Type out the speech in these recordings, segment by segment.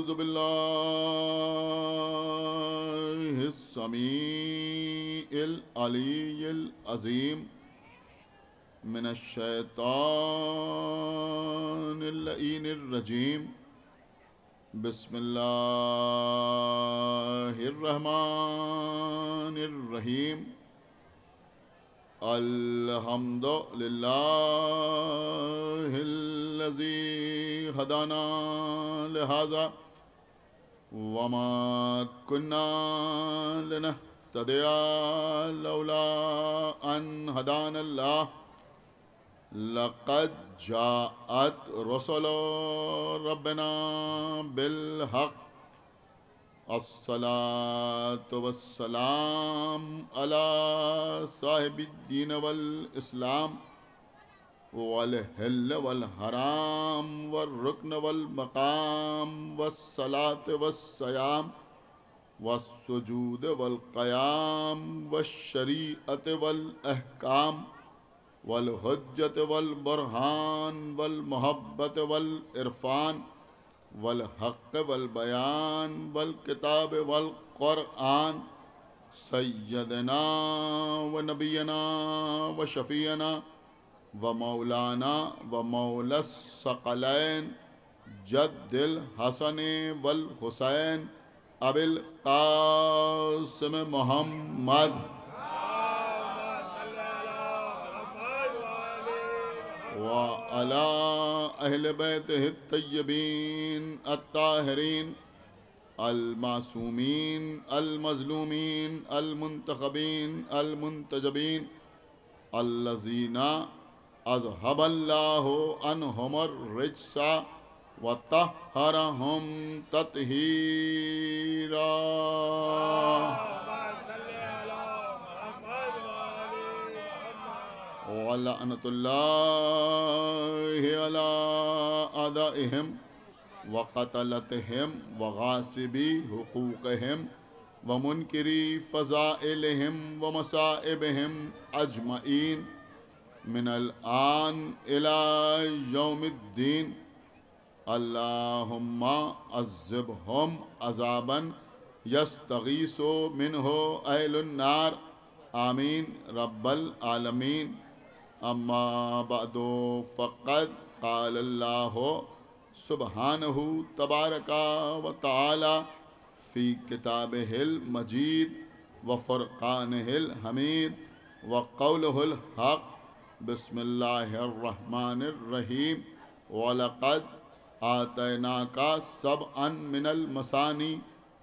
أعوذ بالله السميع العلي العظيم من الشيطان اللعين الرجيم بسم الله الرحمن الرحيم الحمد لله الذي هدانا لهذا وما كنا لنهتدي لولا أن هدانا الله لقد جاءت رسل ربنا بالحق الصلاة والسلام على صاحب الدين والإسلام والحل والحرام والركن والمقام والصلاة والصيام والسجود والقيام والشريعة والأحكام والحجة والبرهان والمحبة والعرفان والحق والبيان والكتاب والقرآن سيدنا ونبينا وشفينا ومولانا ومولى الثقلين جد الحسن والحسين أبي القاسم محمد وعلى أهل بيته الطيبين الطاهرين المعصومين المظلومين المنتخبين المنتجبين الذين أذهب الله عنهم الرجس وطهرهم تطهيرا ولعنة الله على أعدائهم وقتلتهم وغاصبي حقوقهم ومنكري فضائلهم ومصائبهم أجمعين من الآن إلى يوم الدين اللهم عذبهم عذابا يستغيث منه أهل النار آمين رب العالمين أما بعد فقد قال الله سبحانه تبارك وتعالى في كتابه المجيد وفرقانه الحميد وقوله الحق بسم الله الرحمن الرحيم ولقد آتيناك سبعا من المثاني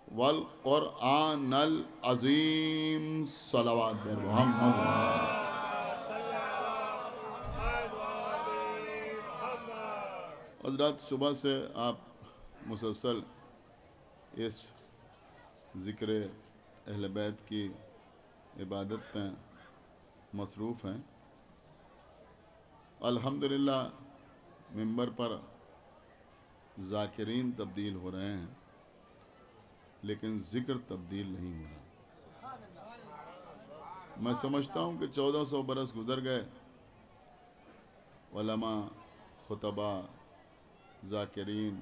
والقرآن العظیم صلوات محمد حضرات صبح سے آپ مسلسل اس ذکر اہل بیت کی عبادت میں مصروف ہیں الحمدللہ ممبر پر ذاکرین تبدیل ہو رہے ہیں لیکن ذکر تبدیل نہیں ہو رہا میں سمجھتا ہوں کہ 1400 برس گزر گئے علماء خطبہ ذاکرین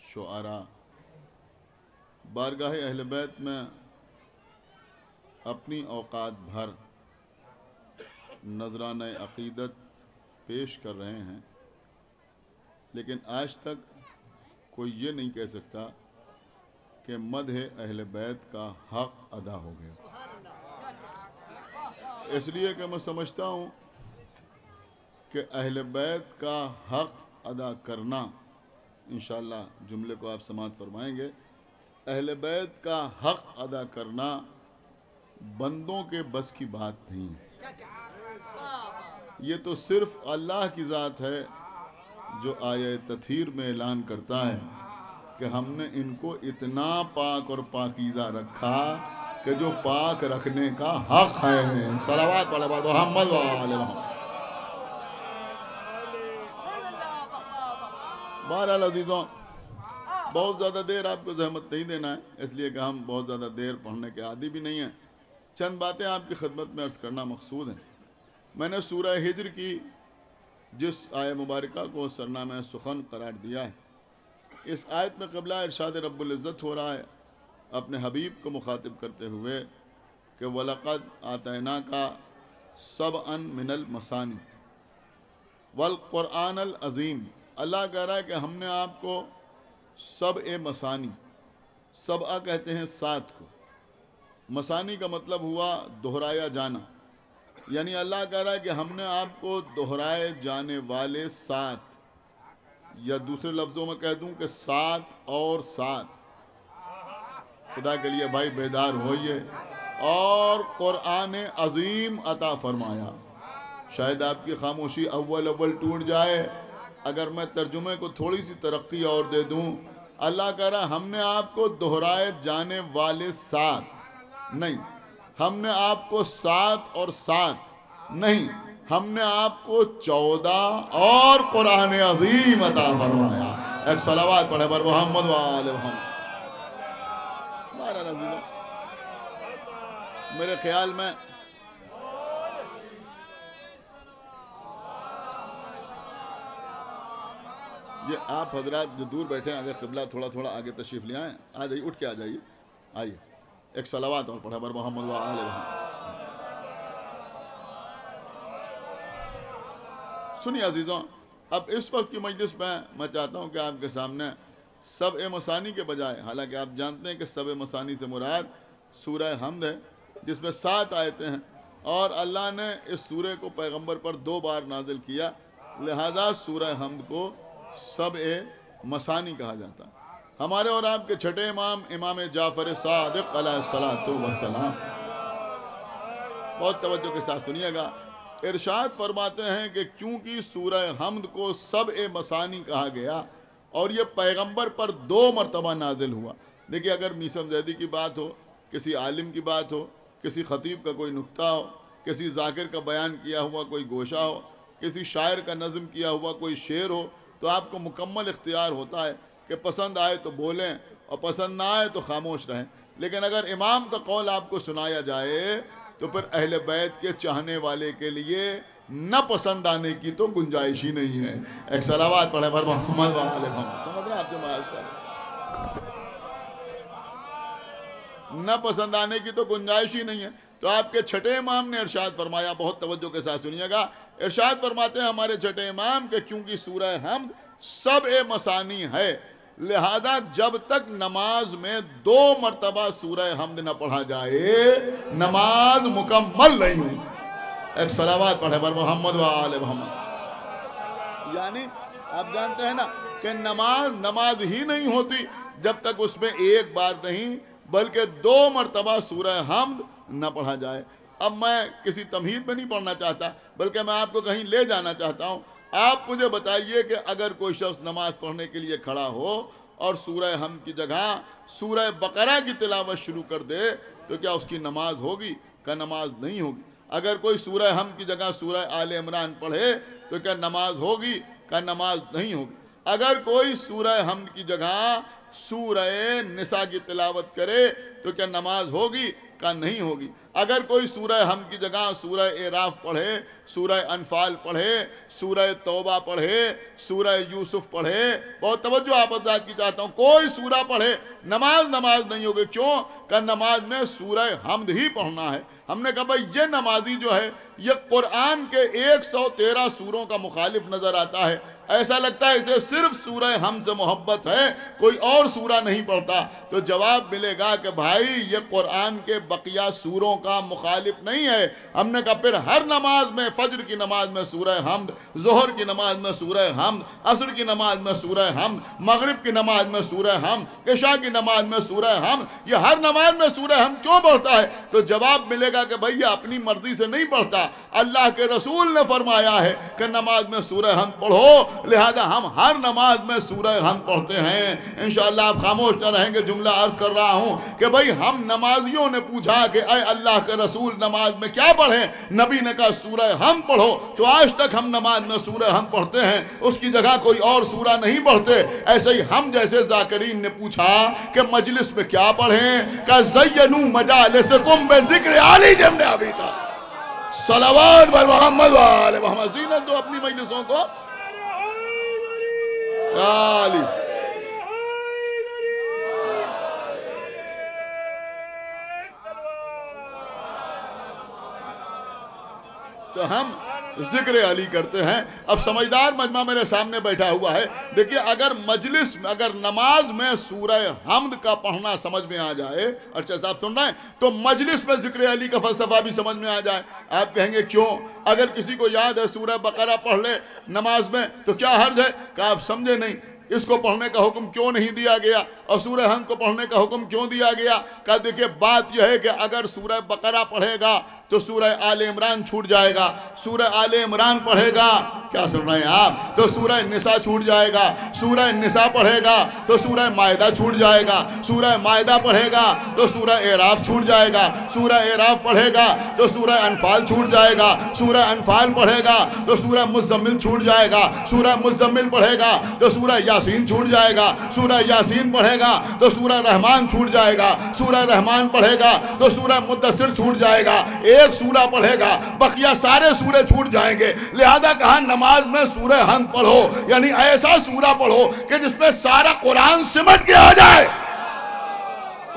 شعراء بارگاہ اہل بیت میں اپنی اوقات بھر نذرانہ عقیدت پیش کر رہے ہیں لیکن آج تک کوئی یہ نہیں کہہ سکتا کہ مدح اہل بیت کا حق ادا ہو گیا اس لیے کہ میں سمجھتا ہوں کہ اہل بیت کا حق ادا کرنا انشاءاللہ جملے کو آپ سماعت فرمائیں گے اہل بیت کا حق ادا کرنا بندوں کے بس کی بات نہیں ہے یہ تو صرف اللہ کی ذات ہے جو آیہ تطہیر میں اعلان کرتا ہے کہ ہم نے ان کو اتنا پاک اور پاکیزہ رکھا کہ جو پاک رکھنے کا حق ہے صلوات والے بات محمد وآلہ محمد بہرحال عزیزوں بہت زیادہ دیر آپ کو زحمت نہیں دینا ہے اس لیے کہ ہم بہت زیادہ دیر پڑھنے کے عادی بھی نہیں ہیں چند باتیں آپ کی خدمت میں عرض کرنا مقصود ہیں میں نے سورہ ہجر کی جس آیہ مبارکہ کو سرنامہ سخن قرار دیا ہے اس آیت میں قبلہ ارشاد رب العزت ہو رہا ہے اپنے حبیب کو مخاطب کرتے ہوئے کہ وَلَقَدْ آتَيْنَاكَ سَبْعًا مِنَ الْمَثَانِي وَالْقُرْآنَ الْعَظِيمِ۔ اللہ کہہ رہا ہے کہ ہم نے آپ کو سبع مثانی، سبع کہتے ہیں 7 کو، مثانی کا مطلب ہوا دہرایا جانا، یعنی اللہ کہہ رہا ہے کہ ہم نے آپ کو دہرائے جانے والے 7، یا دوسرے لفظوں میں کہہ دوں کہ 7 اور 7، خدا کے لیے بھائی بیدار ہوئیے، اور قرآن عظیم عطا فرمایا۔ شاید آپ کی خاموشی اول ٹوٹ جائے اگر میں ترجمے کو تھوڑی سی ترقی اور دے دوں۔ اللہ کہہ رہا ہم نے آپ کو دہرائے جانے والے 7 نہیں، ہم نے آپ کو 7 اور 7 نہیں، ہم نے آپ کو 14 اور قرآن عظیم عطا فرمایا۔ ایک صلوات پڑھے بر محمد و آل محمد۔ بہرحال عزیزہ، میرے خیال میں یہ آپ حضرات جو دور بیٹھے ہیں، اگر قبلہ تھوڑا تھوڑا آگے تشریف لے آئیں، آ جائیے، اٹھ کے آ جائیے، آئیے ایک صلوات اور پڑھے بر محمد و آل محمد۔ سنیے عزیزوں، اب اس وقت کی مجلس میں چاہتا ہوں کہ آپ کے سامنے سبع مثانی کے بجائے، حالانکہ آپ جانتے ہیں کہ سبع مثانی سے مراد سورہ حمد ہے جس میں 7 آیتیں ہیں، اور اللہ نے اس سورہ کو پیغمبر پر 2 بار نازل کیا، لہذا سورہ حمد کو سبع مثانی کہا جاتا ہے۔ ہمارے اور آپ کے چھٹے امام، امام جعفر صادق علیہ السلام، بہت توجہ کے ساتھ سنیے گا، ارشاد فرماتے ہیں کہ کیونکہ سورہ حمد کو سبع مثانی کہا گیا اور یہ پیغمبر پر 2 مرتبہ نازل ہوا۔ دیکھیے، اگر میثم زیدی کی بات ہو، کسی عالم کی بات ہو، کسی خطیب کا کوئی نکتہ ہو، کسی ذاکر کا بیان کیا ہوا کوئی گوشہ ہو، کسی شاعر کا نظم کیا ہوا کوئی شعر ہو، تو آپ کو مکمل اختیار ہوتا ہے کہ پسند آئے تو بولیں اور پسند نہ آئے تو خاموش رہیں۔ لیکن اگر امام کا قول آپ کو سنایا جائے تو پھر اہل بیت کے چاہنے والے کے لیے نہ پسند آنے کی تو گنجائش ہی نہیں ہے۔ ایک صلوات پڑھے بر محمد و آل محمد۔ سمجھ رہے ہیں آپ جو معاذ کر نہ پسند آنے کی تو گنجائش ہی نہیں ہے۔ تو آپ کے چھٹے امام نے ارشاد فرمایا، بہت توجہ کے ساتھ سنیے گا، ارشاد فرماتے ہیں ہمارے چھٹے امام کہ کیونکہ سورہ حمد سبع مثانی ہے، لہذا جب تک نماز میں 2 مرتبہ سورہ حمد نہ پڑھا جائے نماز مکمل نہیں ہوتی۔ ایک صلوات پڑھے بر محمد و آل محمد۔ یعنی آپ جانتے ہیں نا کہ نماز ہی نہیں ہوتی جب تک اس میں 1 بار نہیں بلکہ 2 مرتبہ سورہ حمد نہ پڑھا جائے۔ اب میں کسی تمہید میں نہیں پڑھنا چاہتا بلکہ میں آپ کو کہیں لے جانا چاہتا ہوں۔ آپ مجھے بتائیے کہ اگر کوئی شخص نماز پڑھنے کے لیے کھڑا ہو اور سورہ حمد کی جگہ سورہ بقرہ کی تلاوت شروع کر دے تو کیا اس کی نماز ہوگی؟ کہ نماز نہیں ہوگی۔ اگر کوئی سورہ حمد کی جگہ سورہ آل عمران پڑھے تو کیا نماز ہوگی؟ کہ نماز نہیں ہوگی۔ اگر کوئی سورہ حمد کی جگہ سورہ نساء کی تلاوت کرے تو کیا نماز ہوگی؟ کہ نہیں ہوگی۔ اگر کوئی سورہ حمد کی جگہ سورہ اعراف پڑھے، سورہ انفال پڑھے، سورہ توبہ پڑھے، سورہ یوسف پڑھے، بہت توجہ آپ حضرات کی چاہتا ہوں، کوئی سورہ پڑھے نماز نہیں ہوگی۔ کیوں؟ کہ نماز میں سورہ حمد ہی پڑھنا ہے۔ ہم نے کہا بھائی یہ نمازی جو ہے یہ قرآن کے 113 سوروں کا مخالف نظر آتا ہے، ایسا لگتا ہے اسے صرف سورہ حمد سے محبت ہے، کوئی اور سورہ نہیں پڑھتا۔ تو جواب ملے گا کہ بھائی یہ قرآن کے بقیہ سوروں کا مخالف نہیں ہے۔ ہم نے کہا پھر ہر نماز میں، فجر کی نماز میں سورہ حمد، ظہر کی نماز میں سورہ حمد، عصر کی نماز میں سورہ حمد، مغرب کی نماز میں سورہ حمد، عشاء کی نماز میں سورہ حمد، یہ ہر نماز میں سورہ حمد کیوں پڑھتا ہے؟ تو جواب ملے گا کہ بھئی یہ اپنی مرضی سے نہیں پڑھتا، اللہ کے رسول نے فرمایا ہے کہ نماز میں سورہ حمد پڑھو، لہذا ہم ہر نماز میں سورہ حمد پڑھتے ہیں۔ انشاءاللہ آپ خاموش نہ رہیں گے، جملہ عرض کر رہا ہوں کہ بھئی ہم نمازیوں نے پوچھا کہ اے اللہ کے رسول نماز میں کیا پڑھیں؟ نبی نے کہا سورہ حمد پڑھو۔ تو آج تک ہم نماز میں سورہ حمد پڑھتے ہیں، اس کی جگہ کوئی اور سورہ نہیں پڑھتے۔ ایسے ہی ہم جیسے ذاکرین نے پوچھا کہ مجلس میں کیا پڑھیں؟ کہ زینوا مجالسکم بذکر علی جبن ابی طالب۔ صلوات بر محمد و آل محمد۔ زینت دو اپنی مجلسوں کو علی۔ تو ہم ذکر علی کرتے ہیں. اب سمجھدار مجمع میرے سامنے بیٹھا ہوا ہے. دیکھیے اگر مجلس میں اگر نماز میں سورہ حمد کا پڑھنا سمجھ میں آ جائے, اچھا صاحب سن رہے ہیں, تو مجلس میں ذکر علی کا فلسفہ بھی سمجھ میں آ جائے. آپ کہیں گے کیوں؟ اگر کسی کو یاد ہے سورہ بقرہ پڑھ لے نماز میں تو کیا حرج ہے؟ کہ آپ سمجھے نہیں اس کو پڑھنے کا حکم کیوں نہیں دیا گیا اور سورہ حمد کو پڑھنے کا حکم کیوں دیا گیا. کہ دیکھیے بات یہ ہے کہ اگر سورہ بقرہ پڑھے گا تو سورہ آل عمران چھوٹ جائے گا, سورہ آل عمران پڑھے گا, کیا سن رہے ہیں آپ, تو سورہ نساء چھوٹ جائے گا, سورہ نساء پڑھے گا تو سورہ مائدہ چھوٹ جائے گا, سورہ مائدہ پڑھے گا تو سورہ اعراف چھوٹ جائے گا, سورہ اعراف پڑھے گا تو سورہ انفال چھوٹ جائے گا, سورہ انفال پڑھے گا تو سورہ مزمل چھوٹ جائے گا, سورہ مزمل پڑھے گا تو سورہ یاسین چھوٹ جائے گا, سورہ یاسین پڑھے گا تو سورہ رحمان چھوٹ جائے گا, سورہ رحمان پڑھے گا تو سورہ مدثر چھوٹ جائے گا, ایک سورہ پڑھے گا بقیہ سارے سورے چھوٹ جائیں گے. لہذا کہا نماز میں سورہ حمد پڑھو, یعنی ایسا سورہ پڑھو کہ جس میں سارا قرآن سمٹ کے آ جائے.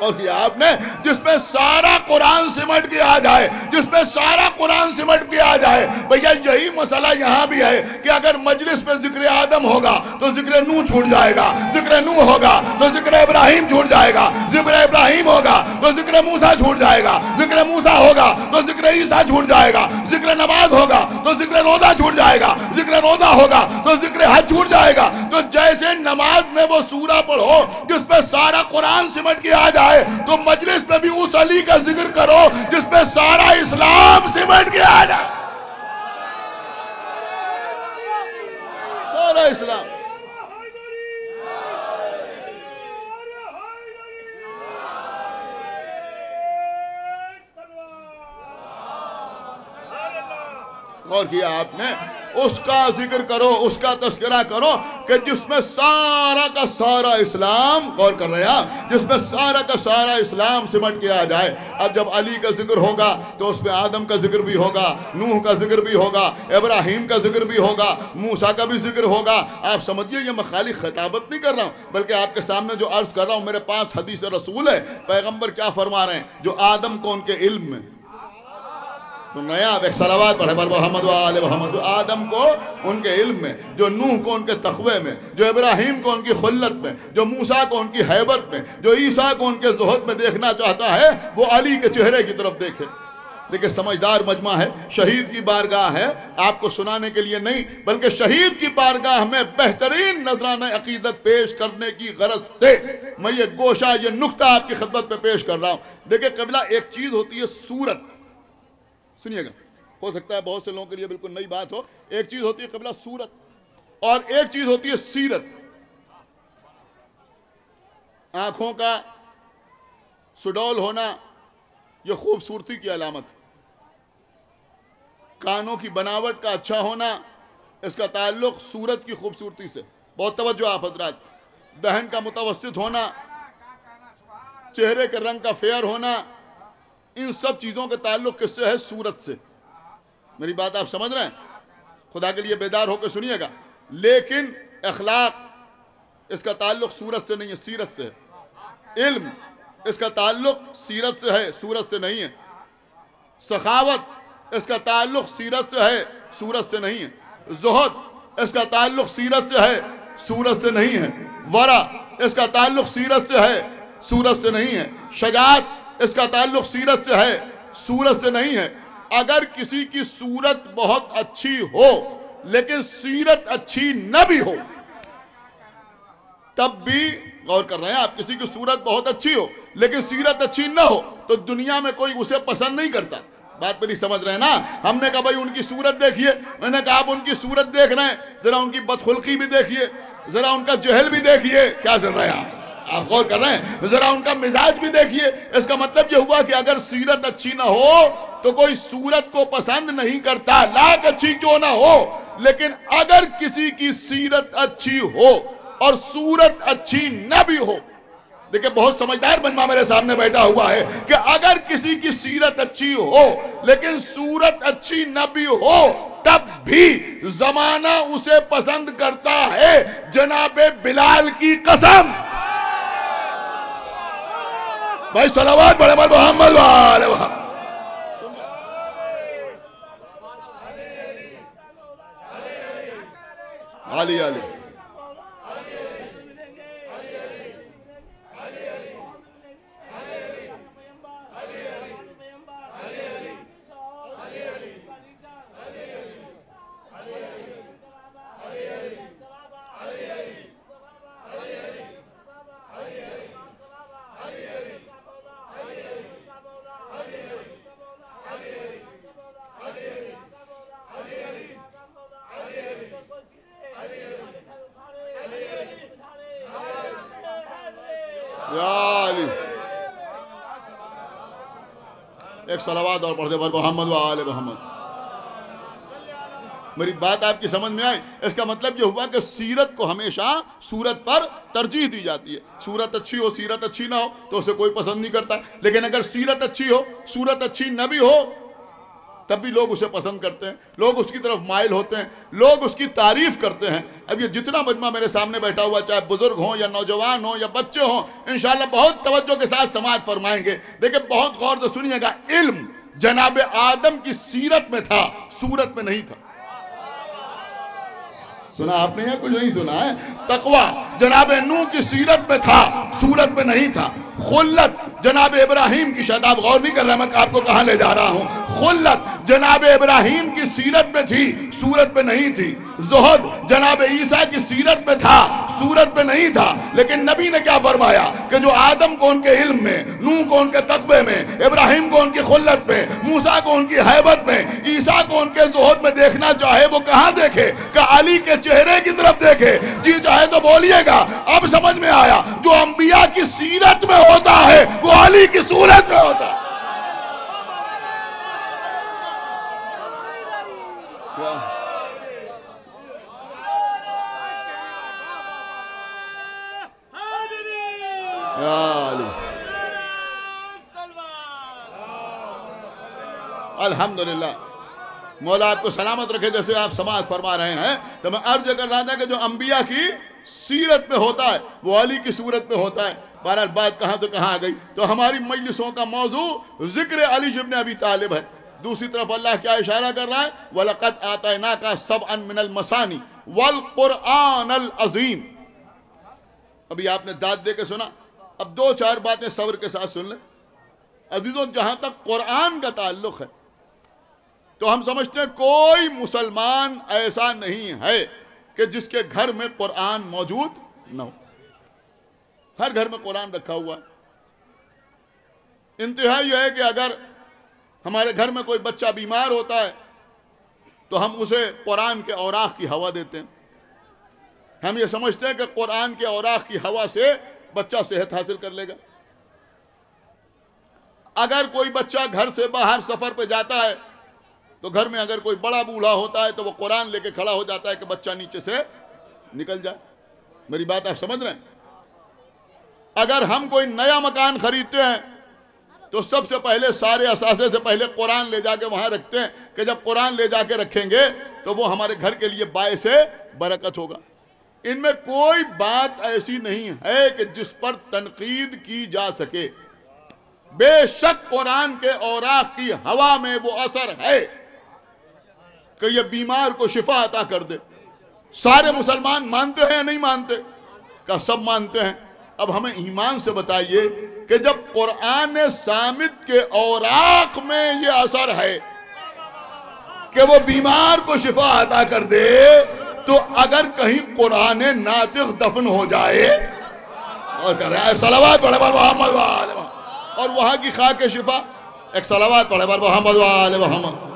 اور کیا آپ نے, جس میں سارا قرآن سمٹ کے آ جائے, جس میں سارا قرآن سمٹ کے آ جائے. بھیا یہی مسئلہ یہاں بھی ہے کہ اگر مجلس میں ذکر آدم ہوگا تو ذکر نوح چھوٹ جائے گا, ذکر نوح ہوگا تو ذکر ابراہیم چھوٹ جائے گا, ذکر ابراہیم ہوگا تو ذکر موسیٰ چھوٹ جائے گا, ذکر موسیٰ ہوگا تو ذکر عیسیٰ چھوٹ جائے گا, ذکر نماز ہوگا تو ذکر روزہ چھوٹ جائے گا, ذکر روزہ ہوگا تو ذکر حج چھوٹ جائے گا. تو جیسے نماز میں وہ سورہ پڑھو جس میں سارا قرآن سمٹ کے آ جائے, تو مجلس میں بھی اس علی کا ذکر کرو جس میں سارا اسلام سمٹ کے آ جائے. سارا اسلام. غور کیا آپ نے, اس کا ذکر کرو, اس کا تذکرہ کرو کہ جس میں سارا کا سارا اسلام, غور کر رہے ہیں, جس میں سارا کا سارا اسلام سمٹ کے آ جائے. اب جب علی کا ذکر ہوگا تو اس میں آدم کا ذکر بھی ہوگا, نوح کا ذکر بھی ہوگا, ابراہیم کا ذکر بھی ہوگا, موسیٰ کا بھی ذکر ہوگا. آپ سمجھئے یہ میں خالی خطابت نہیں کر رہا ہوں بلکہ آپ کے سامنے جو عرض کر رہا ہوں میرے پاس حدیث رسول ہے. پیغمبر کیا فرما رہے ہیں, جو آدم کو ان کے علم میں, سن رہے ہیں آپ, ایک صلوات پڑھے بر محمد و آل محمد. آدم کو ان کے علم میں, جو نوح کو ان کے تقوی میں, جو ابراہیم کو ان کی خلت میں, جو موسیٰ کو ان کی حیبت میں, جو عیسیٰ کو ان کے زہد میں دیکھنا چاہتا ہے وہ علی کے چہرے کی طرف دیکھے. دیکھیں سمجھدار مجمع ہے, شہید کی بارگاہ ہے, آپ کو سنانے کے لیے نہیں بلکہ شہید کی بارگاہ میں بہترین نذرانہ عقیدت پیش کرنے کی غرض سے میں یہ گوشہ, یہ نقطہ آپ کی خدمت میں پیش کر رہا ہوں. دیکھیں قبلہ, ایک چیز ہوتی ہے صورت, سنیے گا, ہو سکتا ہے بہت سے لوگوں کے لیے بالکل نئی بات ہو. ایک چیز ہوتی ہے قبلہ صورت اور ایک چیز ہوتی ہے سیرت. آنکھوں کا سڈول ہونا یہ خوبصورتی کی علامت, کانوں کی بناوٹ کا اچھا ہونا اس کا تعلق صورت کی خوبصورتی سے. بہت توجہ آپ حضرات. دہن کا متوسط ہونا, چہرے کے رنگ کا فیئر ہونا, ان سب چیزوں کے تعلق کس سے ہے؟ صورت سے. میری بات آپ سمجھ رہے ہیں؟ خدا کے لیے بیدار ہو کے سنیے گا. لیکن اخلاق اس کا تعلق صورت سے نہیں ہے, سیرت سے ہے. علم اس کا تعلق سیرت سے ہے, صورت سے نہیں ہے. سخاوت اس کا تعلق سیرت سے ہے, صورت سے نہیں ہے. زہد اس کا تعلق سیرت سے ہے, صورت سے نہیں ہے. ورع اس کا تعلق سیرت سے ہے, صورت سے نہیں ہے. شجاعت اس کا تعلق سیرت سے ہے, صورت سے نہیں ہے. اگر کسی کی صورت بہت اچھی ہو لیکن سیرت اچھی نہ بھی ہو تب بھی, غور کر رہے ہیں آپ, کسی کی صورت بہت اچھی ہو لیکن سیرت اچھی نہ ہو تو دنیا میں کوئی اسے پسند نہیں کرتا. بات میری سمجھ رہے ہیں نا؟ ہم نے کہا بھائی ان کی صورت دیکھیے, میں نے کہا آپ ان کی صورت دیکھ رہے ہیں, ذرا ان کی بدخلقی بھی دیکھیے, ذرا ان کا جہل بھی دیکھیے. کیا چل رہا ہے آپ غور کر رہے ہیں؟ ذرا ان کا مزاج بھی دیکھیے. اس کا مطلب یہ ہوا کہ اگر سیرت اچھی نہ ہو تو کوئی صورت کو پسند نہیں کرتا, لاکھ اچھی کیوں نہ ہو. لیکن اگر کسی کی سیرت اچھی ہو اور صورت اچھی نہ بھی ہو, دیکھیں بہت سمجھدار مجمع میرے سامنے بیٹھا ہوا ہے کہ اگر کسی کی سیرت اچھی ہو لیکن صورت اچھی نہ بھی ہو تب بھی زمانہ اسے پسند کرتا ہے. جناب بلال کی قسم. بھائی صلوات بڑے محمد والے. علی علی یا علی. ایک صلوات اور پڑھ دے پر محمد و آل محمد. میری بات آپ کی سمجھ میں آئی؟ اس کا مطلب یہ ہوا کہ سیرت کو ہمیشہ صورت پر ترجیح دی جاتی ہے. صورت اچھی ہو سیرت اچھی نہ ہو تو اسے کوئی پسند نہیں کرتا، لیکن اگر سیرت اچھی ہو صورت اچھی نہ بھی ہو تب بھی لوگ اسے پسند کرتے ہیں، لوگ اس کی طرف مائل ہوتے ہیں، لوگ اس کی تعریف کرتے ہیں. اب یہ جتنا مجمع میرے سامنے بیٹھا ہوا، چاہے بزرگ ہوں یا نوجوان ہوں یا بچے ہوں، انشاءاللہ بہت توجہ کے ساتھ سماعت فرمائیں گے. دیکھیں بہت غور سے سنیے گا. علم جناب آدم کی سیرت میں تھا، صورت میں نہیں تھا. سنا آپ نے یا کچھ نہیں سنا ہے؟ تقوی جناب نوح کی سیرت میں تھا، صورت میں نہیں تھا. خلت جناب ابراہیم کی، شاید آپ غور نہیں کر رہے میں آپ کو کہاں لے جا رہا ہوں. خلت جناب ابراہیم کی سیرت میں تھی، صورت میں نہیں تھی. زہد جناب عیسیٰ کی سیرت میں تھا، صورت میں نہیں تھا. لیکن نبی نے کیا فرمایا کہ جو آدم کو ان کے علم میں، نوح کو ان کے تقوی میں، ابراہیم کو ان کی خلت میں، موسیٰ کو ان کی حیبت میں، عیسیٰ کو ان کے زہد میں دیکھنا چاہے وہ کہاں دیکھے؟ کہ علی کے چہرے کی طرف دیکھے. جی چاہے تو بولیے گا. اب سمجھ میں آیا؟ جو انبیاء کی سیرت میں ہوتا ہے وہ علی کی صورت میں ہوتا ہے. الحمدللہ. مولا آپ کو سلامت رکھے. جیسے آپ سماعت فرما رہے ہیں تو میں عرض کر رہا تھا کہ جو انبیاء کی سیرت میں ہوتا ہے وہ علی کی صورت میں ہوتا ہے. بہرحال بات کہاں تو کہاں آ گئی. تو ہماری مجلسوں کا موضوع ذکر علی ابن ابی طالب ہے. دوسری طرف اللہ کیا اشارہ کر رہا ہے؟ وَلَقَدْ آتَيْنَاكَ سَبْعًا مِنَ الْمَثَانِ وَالْقُرْآنَ الْعَظِيمِ. ابھی آپ نے داد دے کے سنا. اب دو چار باتیں صبر کے ساتھ سن لیں. عزیزوں جہاں تک قرآن کا تعلق ہے تو ہم سمجھتے ہیں کوئی مسلمان ایسا نہیں ہے کہ جس کے گھر میں قرآن موجود نہ ہو. ہر گھر میں قرآن رکھا ہوا ہے. انتہا یہ ہے کہ اگر ہمارے گھر میں کوئی بچہ بیمار ہوتا ہے تو ہم اسے قرآن کے اوراق کی ہوا دیتے ہیں. ہم یہ سمجھتے ہیں کہ قرآن کے اوراق کی ہوا سے بچہ صحت حاصل کر لے گا. اگر کوئی بچہ گھر سے باہر سفر پہ جاتا ہے تو گھر میں اگر کوئی بڑا بوڑھا ہوتا ہے تو وہ قرآن لے کے کھڑا ہو جاتا ہے کہ بچہ نیچے سے نکل جائے. میری بات آپ سمجھ رہے ہیں؟ اگر ہم کوئی نیا مکان خریدتے ہیں تو سب سے پہلے سارے اثاثے سے پہلے قرآن لے جا کے وہاں رکھتے ہیں کہ جب قرآن لے جا کے رکھیں گے تو وہ ہمارے گھر کے لیے باعث برکت ہوگا. ان میں کوئی بات ایسی نہیں ہے کہ جس پر تنقید کی جا سکے. بے شک قرآن کے اوراق کی ہوا میں وہ اثر ہے کہ یہ بیمار کو شفا عطا کر دے. سارے مسلمان مانتے ہیں یا نہیں مانتے؟ کہ سب مانتے ہیں. اب ہمیں ایمان سے بتائیے کہ جب قرآن صامت کے اوراق میں یہ اثر ہے کہ وہ بیمار کو شفا عطا کر دے تو اگر کہیں قرآن ناطق دفن ہو جائے اور کہہ رہا ہے صلوات پڑھے بر محمد وآل محمد اور وہاں کی خاک شفا ایک صلوات پڑھے بر محمد وآل محمد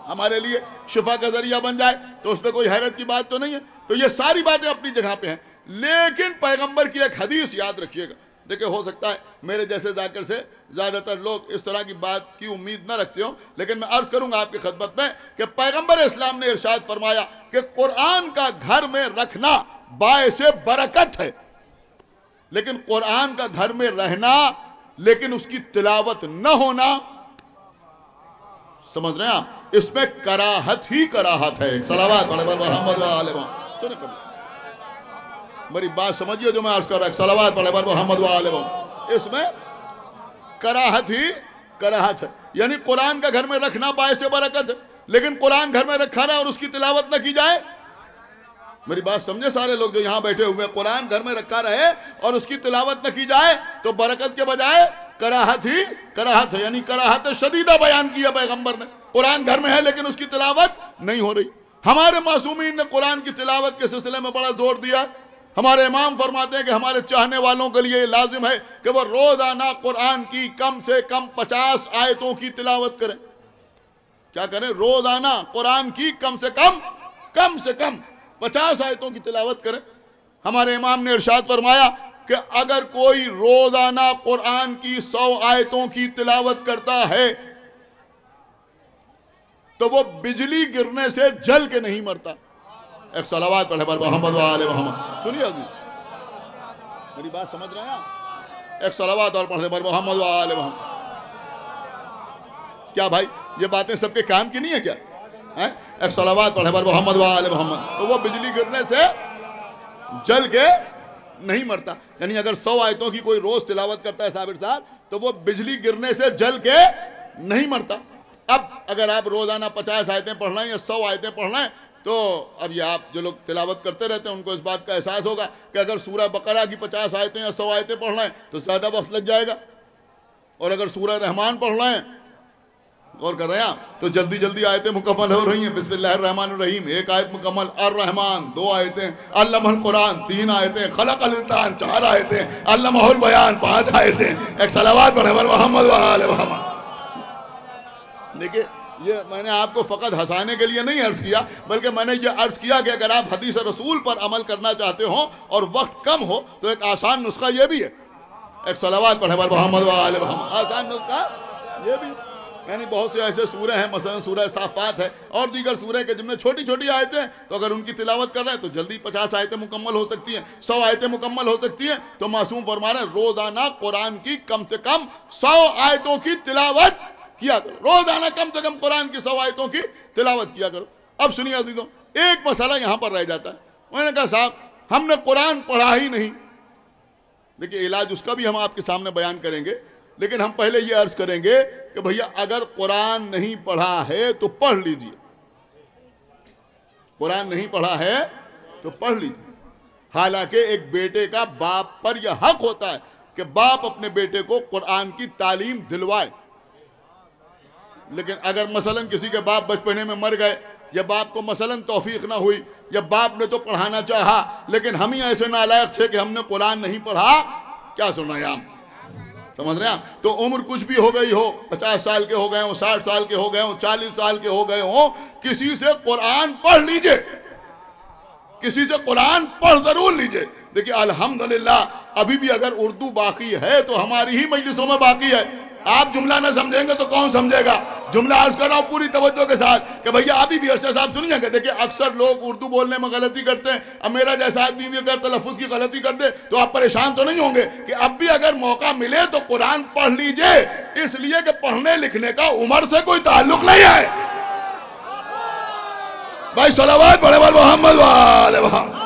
ہمارے لیے شفا کا ذریعہ بن جائے تو اس پہ کوئی حیرت کی بات تو نہیں ہے. تو یہ ساری باتیں اپنی جگہ پہ ہیں. لیکن پیغمبر کی ایک حدیث یاد رکھیے گا. دیکھیں ہو سکتا ہے میرے جیسے ذاکر سے زیادہ تر لوگ اس طرح کی بات کی امید نہ رکھتے ہوں، لیکن میں عرض کروں گا آپ کی خدمت میں کہ پیغمبر اسلام نے ارشاد فرمایا کہ قرآن کا گھر میں رکھنا باعث برکت ہے. لیکن قرآن کا گھر میں رہنا لیکن اس کی تلاوت نہ ہونا، سمجھ رہے ہیں آپ؟ اس میں کراہت ہی کراہت ہے. صلوات علی محمد و آل محمد. سنیں کبھی میری بات سمجھیے جو میں عرض کر رہا ہوں. صلوات علی محمد و آل محمد. اس میں کراہت ہی کراہت ہے. یعنی قرآن کا گھر میں رکھنا باعث برکت ہے، لیکن قرآن گھر میں رکھا رہا اور اس کی تلاوت نہ کی جائے میری بات سمجھے سارے لوگ جو یہاں بیٹھے ہوئے، قرآن گھر میں رکھا رہے اور اس کی تلاوت نہ کی جائے تو برکت کے بجائے کراہت ہے، یعنی کراہت شدیدہ بیان کیا پیغمبر نے۔ قرآن گھر میں ہے لیکن اس کی تلاوت نہیں ہو رہی۔ ہمارے معصومین نے قرآن کی تلاوت کے سلسلے میں بڑا زور دیا۔ ہمارے امام فرماتے ہیں کہ ہمارے چاہنے والوں کے لیے لازم ہے کہ وہ روزانہ قرآن کی کم سے کم 50 آیتوں کی تلاوت کریں۔ کیا کریں؟ روزانہ قرآن کی کم سے کم 50 آیتوں کی تلاوت کریں۔ ہمارے امام نے ارشاد فرمایا کہ اگر کوئی روزانہ قرآن کی 100 آیتوں کی تلاوت کرتا ہے تو وہ بجلی گرنے سے جل کے نہیں مرتا۔ ایک صلوات پڑھے بر محمد و آل محمد۔ سنیے ابھی میری بات سمجھ رہے ہیں؟ ایک صلوات اور پڑھے بر محمد و آل محمد۔ کیا بھائی یہ باتیں سب کے کام کی نہیں ہے کیا؟ ایک صلوات پڑھے بر محمد و آل محمد، تو وہ بجلی گرنے سے جل کے نہیں مرتا۔ یعنی اگر 100 آیتوں کی کوئی روز تلاوت کرتا ہے صابر صاحب تو وہ بجلی گرنے سے جل کے نہیں مرتا۔ اب اگر آپ روزانہ 50 آیتیں پڑھ رہے ہیں یا 100 آیتیں پڑھ رہے ہیں تو اب یہ آپ جو لوگ تلاوت کرتے رہتے ہیں ان کو اس بات کا احساس ہوگا کہ اگر سورہ بقرہ کی 50 آیتیں یا 100 آیتیں پڑھ رہے ہیں تو زیادہ وقت لگ جائے گا، اور اگر سورہ رحمان پڑھ رہے ہیں غور کر رہے ہیں تو جلدی جلدی آیتیں مکمل ہو رہی ہیں۔ بسم اللہ الرحمن الرحیم 1 آیت مکمل، الرحمن 2 آیتیں، علمہ القرآن 3 آیتیں، خلق الانسان 4 آیتیں، علمہ البیان 5 آیتیں۔ ایک صلوات پڑھے بر محمد و آل محمد۔ دیکھیں یہ میں نے آپ کو فقط ہنسانے کے لیے نہیں عرض کیا، بلکہ میں نے یہ عرض کیا کہ اگر آپ حدیث رسول پر عمل کرنا چاہتے ہوں اور وقت کم ہو تو ایک آسان نسخہ یہ بھی ہے، ایک صلوات پڑھے بر محمد و آل محمد۔ آسان نسخہ یہ بھی، یعنی بہت سے ایسے سورہ ہیں، مثلا سورہ صافات ہے اور دیگر سورہ کے جن میں چھوٹی چھوٹی آیتیں، تو اگر ان کی تلاوت کر رہے ہیں تو جلدی 50 آیتیں مکمل ہو سکتی ہیں، 100 آیتیں مکمل ہو سکتی ہیں۔ تو معصوم فرما رہے ہیں روزانہ قرآن کی کم سے کم 100 آیتوں کی تلاوت کیا کرو، روزانہ کم سے کم قرآن کی 100 آیتوں کی تلاوت کیا کرو۔ اب سنیے عزیزوں، ایک مسئلہ یہاں پر رہ جاتا ہے۔ میں نے کہا صاحب ہم نے قرآن پڑھا ہی نہیں۔ دیکھیں علاج اس کا بھی ہم آپ کے سامنے بیان کریں گے، لیکن ہم پہلے یہ عرض کریں گے کہ بھیا اگر قرآن نہیں پڑھا ہے تو پڑھ لیجئے، قرآن نہیں پڑھا ہے تو پڑھ لیجئے۔ حالانکہ ایک بیٹے کا باپ پر یہ حق ہوتا ہے کہ باپ اپنے بیٹے کو قرآن کی تعلیم دلوائے، لیکن اگر مثلا کسی کے باپ بچپنے میں مر گئے یا باپ کو مثلا توفیق نہ ہوئی یا باپ نے تو پڑھانا چاہا لیکن ہم ہی ایسے نالائق تھے کہ ہم نے قرآن نہیں پڑھا، کیا سنایا ہم؟ سمجھ رہے ہیں؟ تو عمر کچھ بھی ہو گئی ہو، 50 سال کے ہو گئے ہوں، 60 سال کے ہو گئے ہوں، 40 سال کے ہو گئے ہوں، کسی سے قرآن پڑھ لیجئے، کسی سے قرآن پڑھ ضرور لیجئے۔ دیکھیں الحمدللہ ابھی بھی اگر اردو باقی ہے تو ہماری ہی مجلسوں میں باقی ہے۔ آپ جملہ نہ سمجھیں گے تو کون سمجھے گا؟ جملہ عرض کر رہا ہوں پوری توجہ کے ساتھ کہ بھئیہ ابھی بھی ارشد صاحب سنیے گا۔ دیکھیں اکثر لوگ اردو بولنے میں غلطی کرتے ہیں، اب میرا جیسا آدمی بھی اگر تلفظ کی غلطی کر دے تو آپ پریشان تو نہیں ہوں گے کہ اب بھی اگر موقع ملے تو قرآن پڑھ لیجئے، اس لیے کہ پڑھنے لکھنے کا عمر سے کوئی تعلق نہیں ہے۔ بھائی صلوات پڑھے بر محمد و آل محمد۔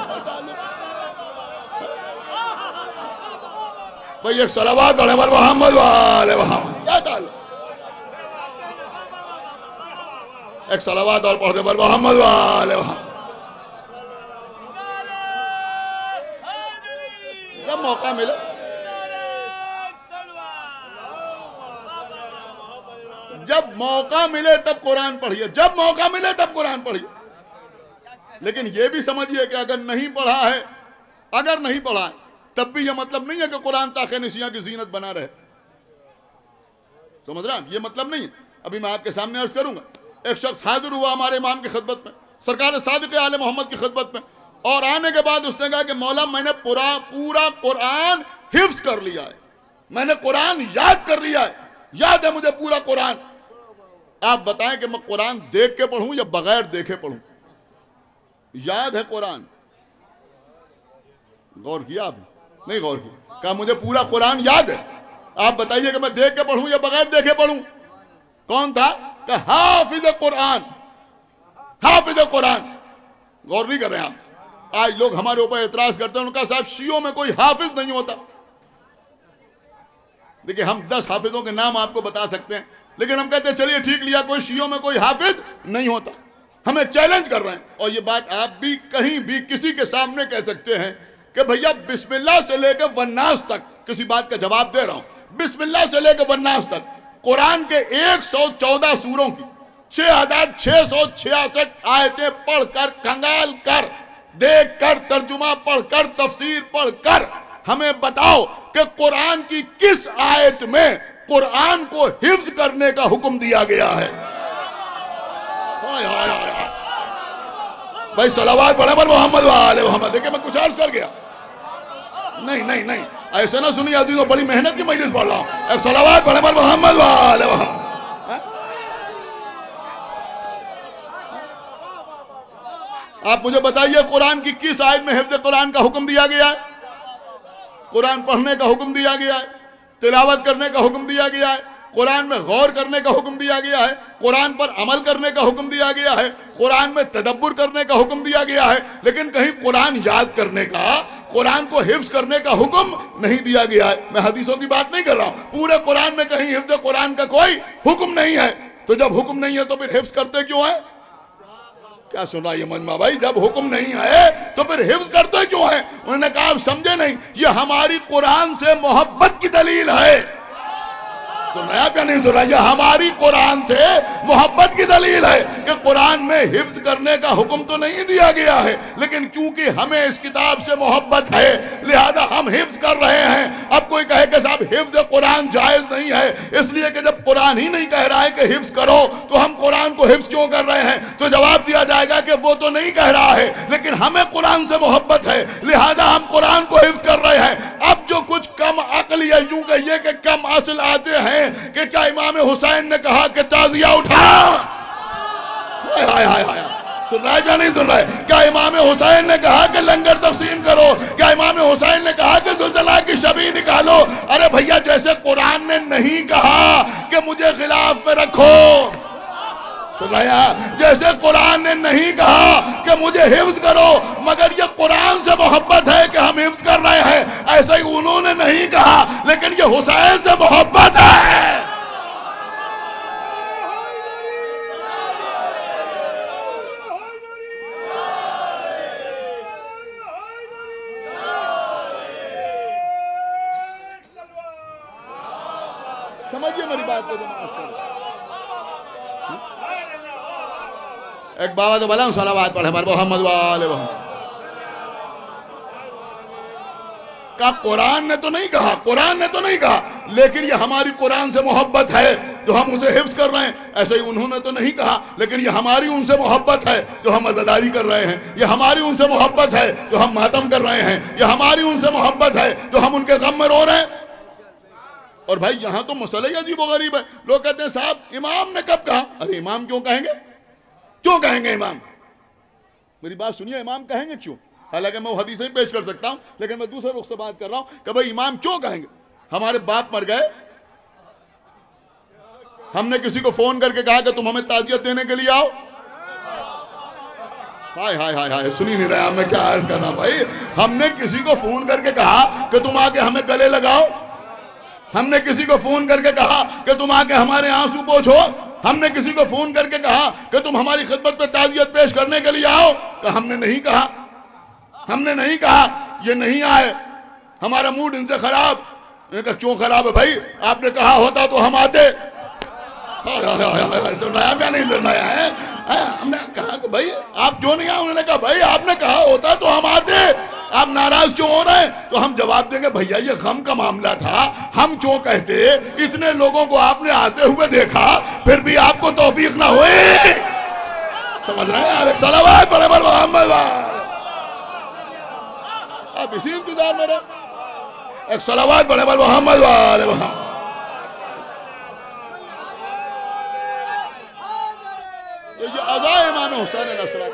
بھائی ایک صلوات پڑھے بر محمد و آل محمد، کیا تعلق؟ ایک صلوات اور پڑھے بر محمد و آل محمد۔ جب موقع ملے تب قرآن پڑھیے، جب موقع ملے تب قرآن پڑھیے۔ لیکن یہ بھی سمجھیے کہ اگر نہیں پڑھا ہے تب بھی یہ مطلب نہیں ہے کہ قرآن تاخیر نسیاں کی زینت بنا رہے۔ سمجھ رہا یہ مطلب نہیں ہے۔ ابھی میں آپ کے سامنے عرض کروں گا، ایک شخص حاضر ہوا ہمارے امام کی خدمت میں، سرکار صادق آل محمد کی خدمت میں، اور آنے کے بعد اس نے کہا کہ مولا میں نے پورا قرآن حفظ کر لیا ہے، میں نے قرآن یاد کر لیا ہے، یاد ہے مجھے پورا قرآن۔ آپ بتائیں کہ میں قرآن دیکھ کے پڑھوں یا بغیر دیکھے پڑھوں؟ یاد ہے قرآن، غور کیا آپ نے؟ نہیں غور کیا؟ کہا مجھے پورا قرآن یاد ہے۔ آپ بتائیے کہ میں دیکھ کے پڑھوں یا بغیر دیکھے پڑھوں؟ کون تھا؟ کہ حافظ قرآن، حافظ قرآن۔ غور نہیں کر رہے ہیں آپ؟ آج لوگ ہمارے اوپر اعتراض کرتے ہیں، ان کا صاحب شیعوں میں کوئی حافظ نہیں ہوتا۔ دیکھیں ہم 10 حافظوں کے نام آپ کو بتا سکتے ہیں، لیکن ہم کہتے ہیں چلیے ٹھیک لیا کوئی شیعوں میں کوئی حافظ نہیں ہوتا۔ ہمیں چیلنج کر رہے ہیں. اور یہ بات آپ بھی کہیں بھی کسی کے سامنے کہہ سکتے ہیں کہ بھیا بسم اللہ سے لے کے والناس تک کسی بات کا جواب دے رہا ہوں. بسم اللہ سے لے کے والناس تک قرآن کے 114 سوروں کی 6666 آیتیں پڑھ کر کنگال کر دیکھ کر ترجمہ پڑھ کر تفسیر پڑھ کر ہمیں بتاؤ کہ قرآن کی کس آیت میں قرآن کو حفظ کرنے کا حکم دیا گیا ہے. بھائی صلوات پڑھیں پر محمد وآلہ محمد. دیکھیں میں کچھ عرض کر گیا. نہیں ایسے نہ سنی عزیزوں, بڑی محنت کی مجلس پڑھ رہا ہوں. ایک صلوات پڑھیں پر محمد وآلہ محمد. آپ مجھے بتائیے قرآن کی کس آیت میں حفظ قرآن کا حکم دیا گیا ہے؟ قرآن پڑھنے کا حکم دیا گیا ہے, تلاوت کرنے کا حکم دیا گیا ہے, قرآن میں غور کرنے کا حکم دیا گیا ہے, قرآن پر عمل کرنے کا حکم دیا گیا ہے, قرآن میں تدبر کرنے کا حکم دیا گیا ہے, لیکن کہیں قرآن یاد کرنے کا, قرآن کو حفظ کرنے کا حکم نہیں دیا گیا ہے. میں حدیثوں کی بات نہیں کر رہا ہوں, پورے قرآن میں کہیں حفظ قرآن کا کوئی حکم نہیں ہے. تو جب حکم نہیں ہے تو پھر حفظ کرتے کیوں ہیں؟ کیا سنا یہ مجمع بھائی؟ جب حکم نہیں ہے تو پھر حفظ کرتے کیوں ہیں؟ انہوں نے کہا آپ سمجھے نہیں, یہ ہماری قرآن سے محبت کی دلیل ہے. سنایا کیا نہیں سنا؟ یہ ہماری قرآن سے محبت کی دلیل ہے کہ قرآن میں حفظ کرنے کا حکم تو نہیں دیا گیا ہے, لیکن چونکہ ہمیں اس کتاب سے محبت ہے لہذا ہم حفظ کر رہے ہیں. اب کوئی کہے کہ صاحب حفظ قرآن جائز نہیں ہے, اس لیے کہ جب قرآن ہی نہیں کہہ رہا ہے کہ حفظ کرو تو ہم قرآن کو حفظ کیوں کر رہے ہیں؟ تو جواب دیا جائے گا کہ وہ تو نہیں کہہ رہا ہے, لیکن ہمیں قرآن سے محبت ہے لہذا ہم قرآن کو حفظ کر رہے ہیں. اب جو کچھ کم عقل یا یوں کہیے کہ کم اصل آتے ہیں کہ کیا امام حسین نے کہا کہ تعزیہ اٹھا؟ سن رہا ہے کیا نہیں سن رہا ہے؟ کیا امام حسین نے کہا کہ لنگر تقسیم کرو؟ کیا امام حسین نے کہا کہ زلزلہ کی شبیہ نکالو؟ ارے بھیا جیسے قرآن نے نہیں کہا کہ مجھے غلاف میں رکھو, سن رہا ہے, جیسے قرآن نے نہیں کہا کہ مجھے حفظ کرو مگر یہ قرآن سے محبت ہے کہ ہم حفظ کر رہے ہیں, ایسا ہی انہوں نے نہیں کہا لیکن یہ حسین سے محبت ہے. سمجھئے میری بات کو جماعت کرو. ایک بابا تو بلا ہوں صلوات پڑھے پر محمد وآلہ محمد. کہا قرآن نے تو نہیں کہا, قرآن نے تو نہیں کہا, لیکن یہ ہماری قرآن سے محبت ہے جو ہم اسے حفظ کر رہے ہیں. ایسے ہی انہوں نے تو نہیں کہا لیکن یہ ہماری ان سے محبت ہے جو ہم عزاداری کر رہے ہیں, یہ ہماری ان سے محبت ہے جو ہم ماتم کر رہے ہیں, یہ ہماری ان سے محبت ہے جو ہم ان کے غم میں رو رہے ہیں. اور بھائی یہاں تو مسئلہ ہی عجیب و غریب ہے. لوگ کہتے ہیں صاحب امام نے کب کہا؟ ارے امام کیوں کہیں گے؟ کیوں کہیں گے امام؟ میری بات سنیے, امام کہیں گے کیوں؟ حالانکہ میں وہ حدیثیں پیش کر سکتا ہوں لیکن میں دوسرے رخ سے بات کر رہا ہوں کہ بھائی امام کیوں کہیں گے؟ ہمارے باپ مر گئے, ہم نے کسی کو فون کر کے کہا کہ تم ہمیں تعزیت دینے کے لیے آؤ. ہائے ہائے ہائے ہائے, سنی نہیں رہا میں کیا عرض کرنا بھائی. ہم نے کسی کو فون کر کے کہا کہ تم آ کے ہمیں گلے لگاؤ, ہم نے کسی کو فون کر کے کہا کہ تم آ کے ہمارے آنسو پوچھو, ہم نے کسی کو فون کر کے کہا کہ تم ہماری خدمت پہ تعزیت پیش کرنے کے لیے آؤ, کہ ہم نے نہیں کہا, ہم نے نہیں کہا یہ نہیں آئے, ہمارا موڈ ان سے خراب. میں نے کہا کیوں خراب ہے بھائی؟ آپ نے کہا ہوتا تو ہم آتے. سنایا کیا نہیں سنایا ہے؟ ہم نے کہا کہ بھائی آپ کیوں نہیں آئے؟ انہوں نے کہا بھائی آپ نے کہا ہوتا تو ہم آتے, آپ ناراض کیوں ہو رہے ہیں؟ تو ہم جواب دیں گے بھیا یہ غم کا معاملہ تھا, ہم کیوں کہتے؟ اتنے لوگوں کو آپ نے آتے ہوئے دیکھا پھر بھی آپ کو توفیق نہ ہوئی. سمجھ رہے ہیں؟ ایک صلوات پڑھے پر محمد. آپ اسی انتظار میں رہے. ایک صلوات پڑھے پر محمد وآلہ محمد. یہ عزا امام حسین علیہ السلام.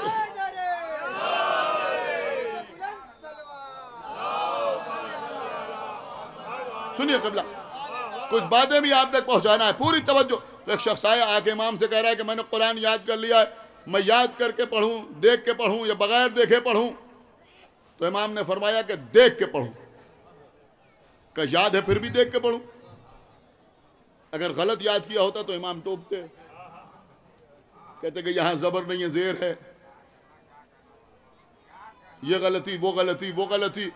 سنیے قبلہ, کچھ باتیں بھی آپ تک پہنچانا ہے, پوری توجہ. ایک شخص آیا آ کے امام سے کہہ رہا ہے کہ میں نے قرآن یاد کر لیا ہے, میں یاد کر کے پڑھوں, دیکھ کے پڑھوں یا بغیر دیکھے پڑھوں؟ تو امام نے فرمایا کہ دیکھ کے پڑھوں. کہ یاد ہے پھر بھی دیکھ کے پڑھوں؟ اگر غلط یاد کیا ہوتا تو امام ٹوکتے. کہتے کہ یہاں زبر نہیں ہے زیر ہے، یہ غلطی وہ غلطی وہ غلطی.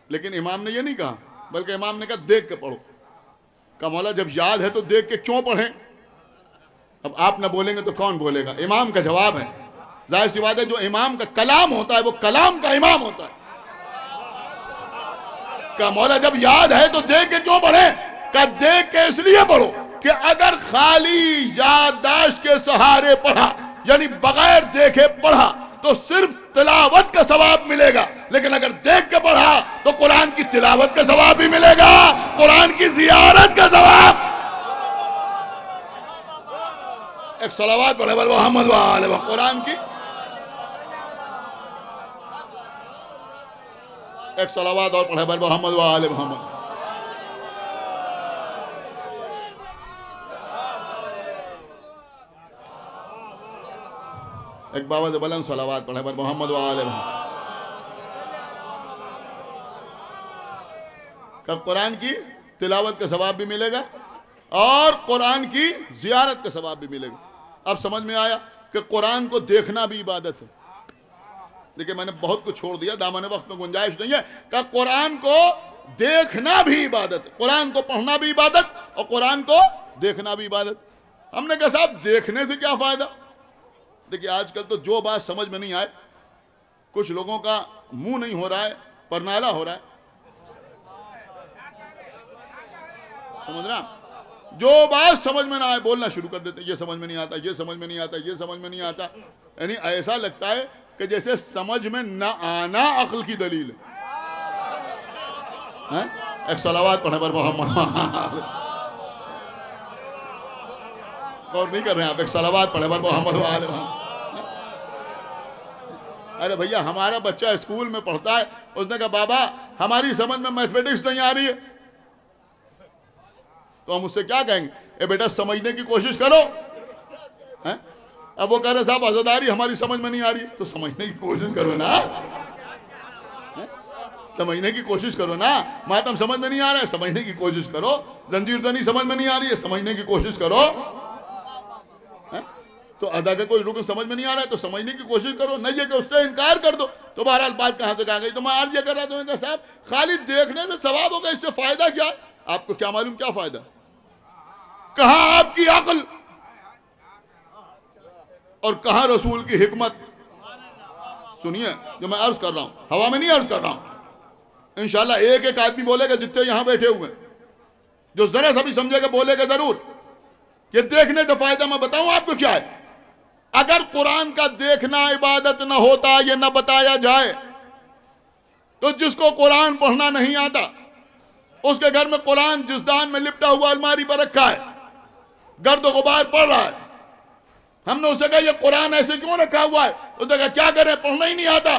لیکن امام نے یہ نہیں کہا، بلکہ امام نے کہا دیکھ کے پڑھو. کہا مولا جب یاد ہے تو دیکھ کے کیوں پڑھیں؟ اب آپ نہ بولیں گے تو کون بولے گا؟ امام کا جواب ہے. ظاہر سی بات ہے جو امام کا کلام ہوتا ہے وہ کلام کا امام ہوتا ہے. کہ مولا جب یاد ہے تو دیکھ کے کیوں پڑھیں؟ کہ دیکھ کے اس لیے پڑھو کہ اگر خالی یادداشت کے سہارے پڑھا، یعنی بغیر دیکھے پڑھا، تو صرف تلاوت کا ثواب ملے گا. لیکن اگر دیکھ کے پڑھا تو قرآن کی تلاوت کا ثواب بھی ملے گا، قرآن کی زیارت کا ثواب. ایک صلوات پڑھے بل محمد وآلہ محمد. قرآن کی ایک صلوات اور پڑھے بل محمد وآلہ محمد. ایک بابا سے بلند صلوات پڑھے بل محمد وآلہ محمد. کہ قرآن کی تلاوت کا ثواب بھی ملے گا اور قرآن کی زیارت کا ثواب بھی ملے گا. اب سمجھ میں آیا کہ قرآن کو دیکھنا بھی عبادت ہے. دیکھیں میں نے بہت کچھ چھوڑ دیا، دامن وقت میں گنجائش نہیں ہے. کہ قرآن کو دیکھنا بھی عبادت ہے، قرآن کو پڑھنا بھی عبادت اور قرآن کو دیکھنا بھی عبادت. ہم نے کہا صاحب دیکھنے سے کیا فائدہ؟ دیکھیں آج کل تو جو بات سمجھ میں نہیں آئے، کچھ لوگوں کا منہ نہیں ہو رہا ہے، پرنالا ہو رہا ہے. سمجھ رہا؟ جو بات سمجھ میں نہ آئے بولنا شروع کر دیتے، یہ سمجھ میں نہیں آتا، یہ سمجھ میں نہیں آتا، یہ سمجھ میں نہیں آتا. یعنی ایسا لگتا ہے کہ جیسے سمجھ میں نہ آنا عقل کی دلیل ہے. ایک صلوات پڑھے پر محمد. اور نہیں کر رہے ہیں آپ؟ ایک صلوات پڑھے پر محمد وآلہ محمد. ارے بھیا ہمارا بچہ اسکول میں پڑھتا ہے، اس نے کہا بابا ہماری سمجھ میں میتھمیٹکس نہیں آ رہی ہے. تو ہم اس سے کیا کہیں گے؟ اے بیٹا سمجھنے کی کوشش کرو. اب وہ کہہ رہے صاحب عزاداری ہماری سمجھ میں نہیں آ رہی ہے. تو سمجھنے کی کوشش کرو نا، سمجھنے کی کوشش کرو نا. ماتم سمجھ میں نہیں آ رہا ہے، سمجھنے کی کوشش کرو. زنجیر زنی سمجھ میں نہیں آ رہی ہے، سمجھنے کی کوشش کرو. تو ادا کا کوئی رکن سمجھ میں نہیں آ رہا ہے تو سمجھنے کی کوشش کرو، نہیں ہے کہ اس سے انکار کر دو. تو بہرحال بات کہاں سے کہاں گئی؟ تو میں عرض یہ کر رہا تھا کہ صاحب خالی دیکھنے سے ثواب ہوگا، اس سے فائدہ کیا ہے؟ آپ کو کیا معلوم کیا فائدہ؟ کہاں آپ کی عقل اور کہاں رسول کی حکمت؟ سنیے جو میں عرض کر رہا ہوں، ہوا میں نہیں عرض کر رہا ہوں. انشاءاللہ ایک ایک آدمی بولے گا جتنے یہاں بیٹھے ہوئے، جو ذرا سا بھی سمجھے گا بولے گا ضرور. یہ دیکھنے کا فائدہ میں بتاؤں آپ کو کیا ہے. اگر قرآن کا دیکھنا عبادت نہ ہوتا، یہ نہ بتایا جائے، تو جس کو قرآن پڑھنا نہیں آتا اس کے گھر میں قرآن جس دان میں لپٹا ہوا الماری پر رکھا ہے، گرد و غبار پڑ رہا ہے. ہم نے اسے کہا یہ قرآن ایسے کیوں رکھا ہوا ہے؟ اس نے کہا کیا کریں پڑھنا ہی نہیں آتا.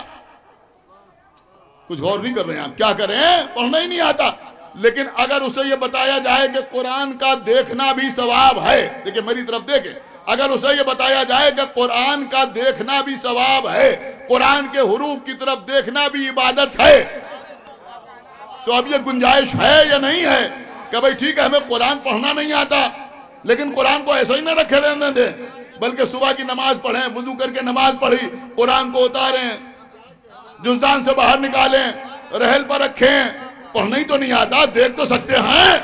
کچھ غور نہیں کر رہے ہیں آپ؟ کیا کریں پڑھنا ہی نہیں آتا. لیکن اگر اسے یہ بتایا جائے کہ قرآن کا دیکھنا بھی ثواب ہے، دیکھیں میری طرف دیکھیں، اگر اسے یہ بتایا جائے کہ قرآن کا دیکھنا بھی ثواب ہے، قرآن کے حروف کی طرف دیکھنا بھی عبادت ہے، تو اب یہ گنجائش ہے یا نہیں ہے کہ بھئی ٹھیک ہے ہمیں قرآن پڑھنا نہیں آتا لیکن قرآن کو ایسا ہی نہ رکھے رہنے دیں، بلکہ صبح کی نماز پڑھیں، وضو کر کے نماز پڑھی، قرآن کو اتاریں، جزدان سے باہر نکالیں، رحل پر رکھیں. پڑھنا ہی تو نہیں آتا، دیکھ تو سکتے ہیں.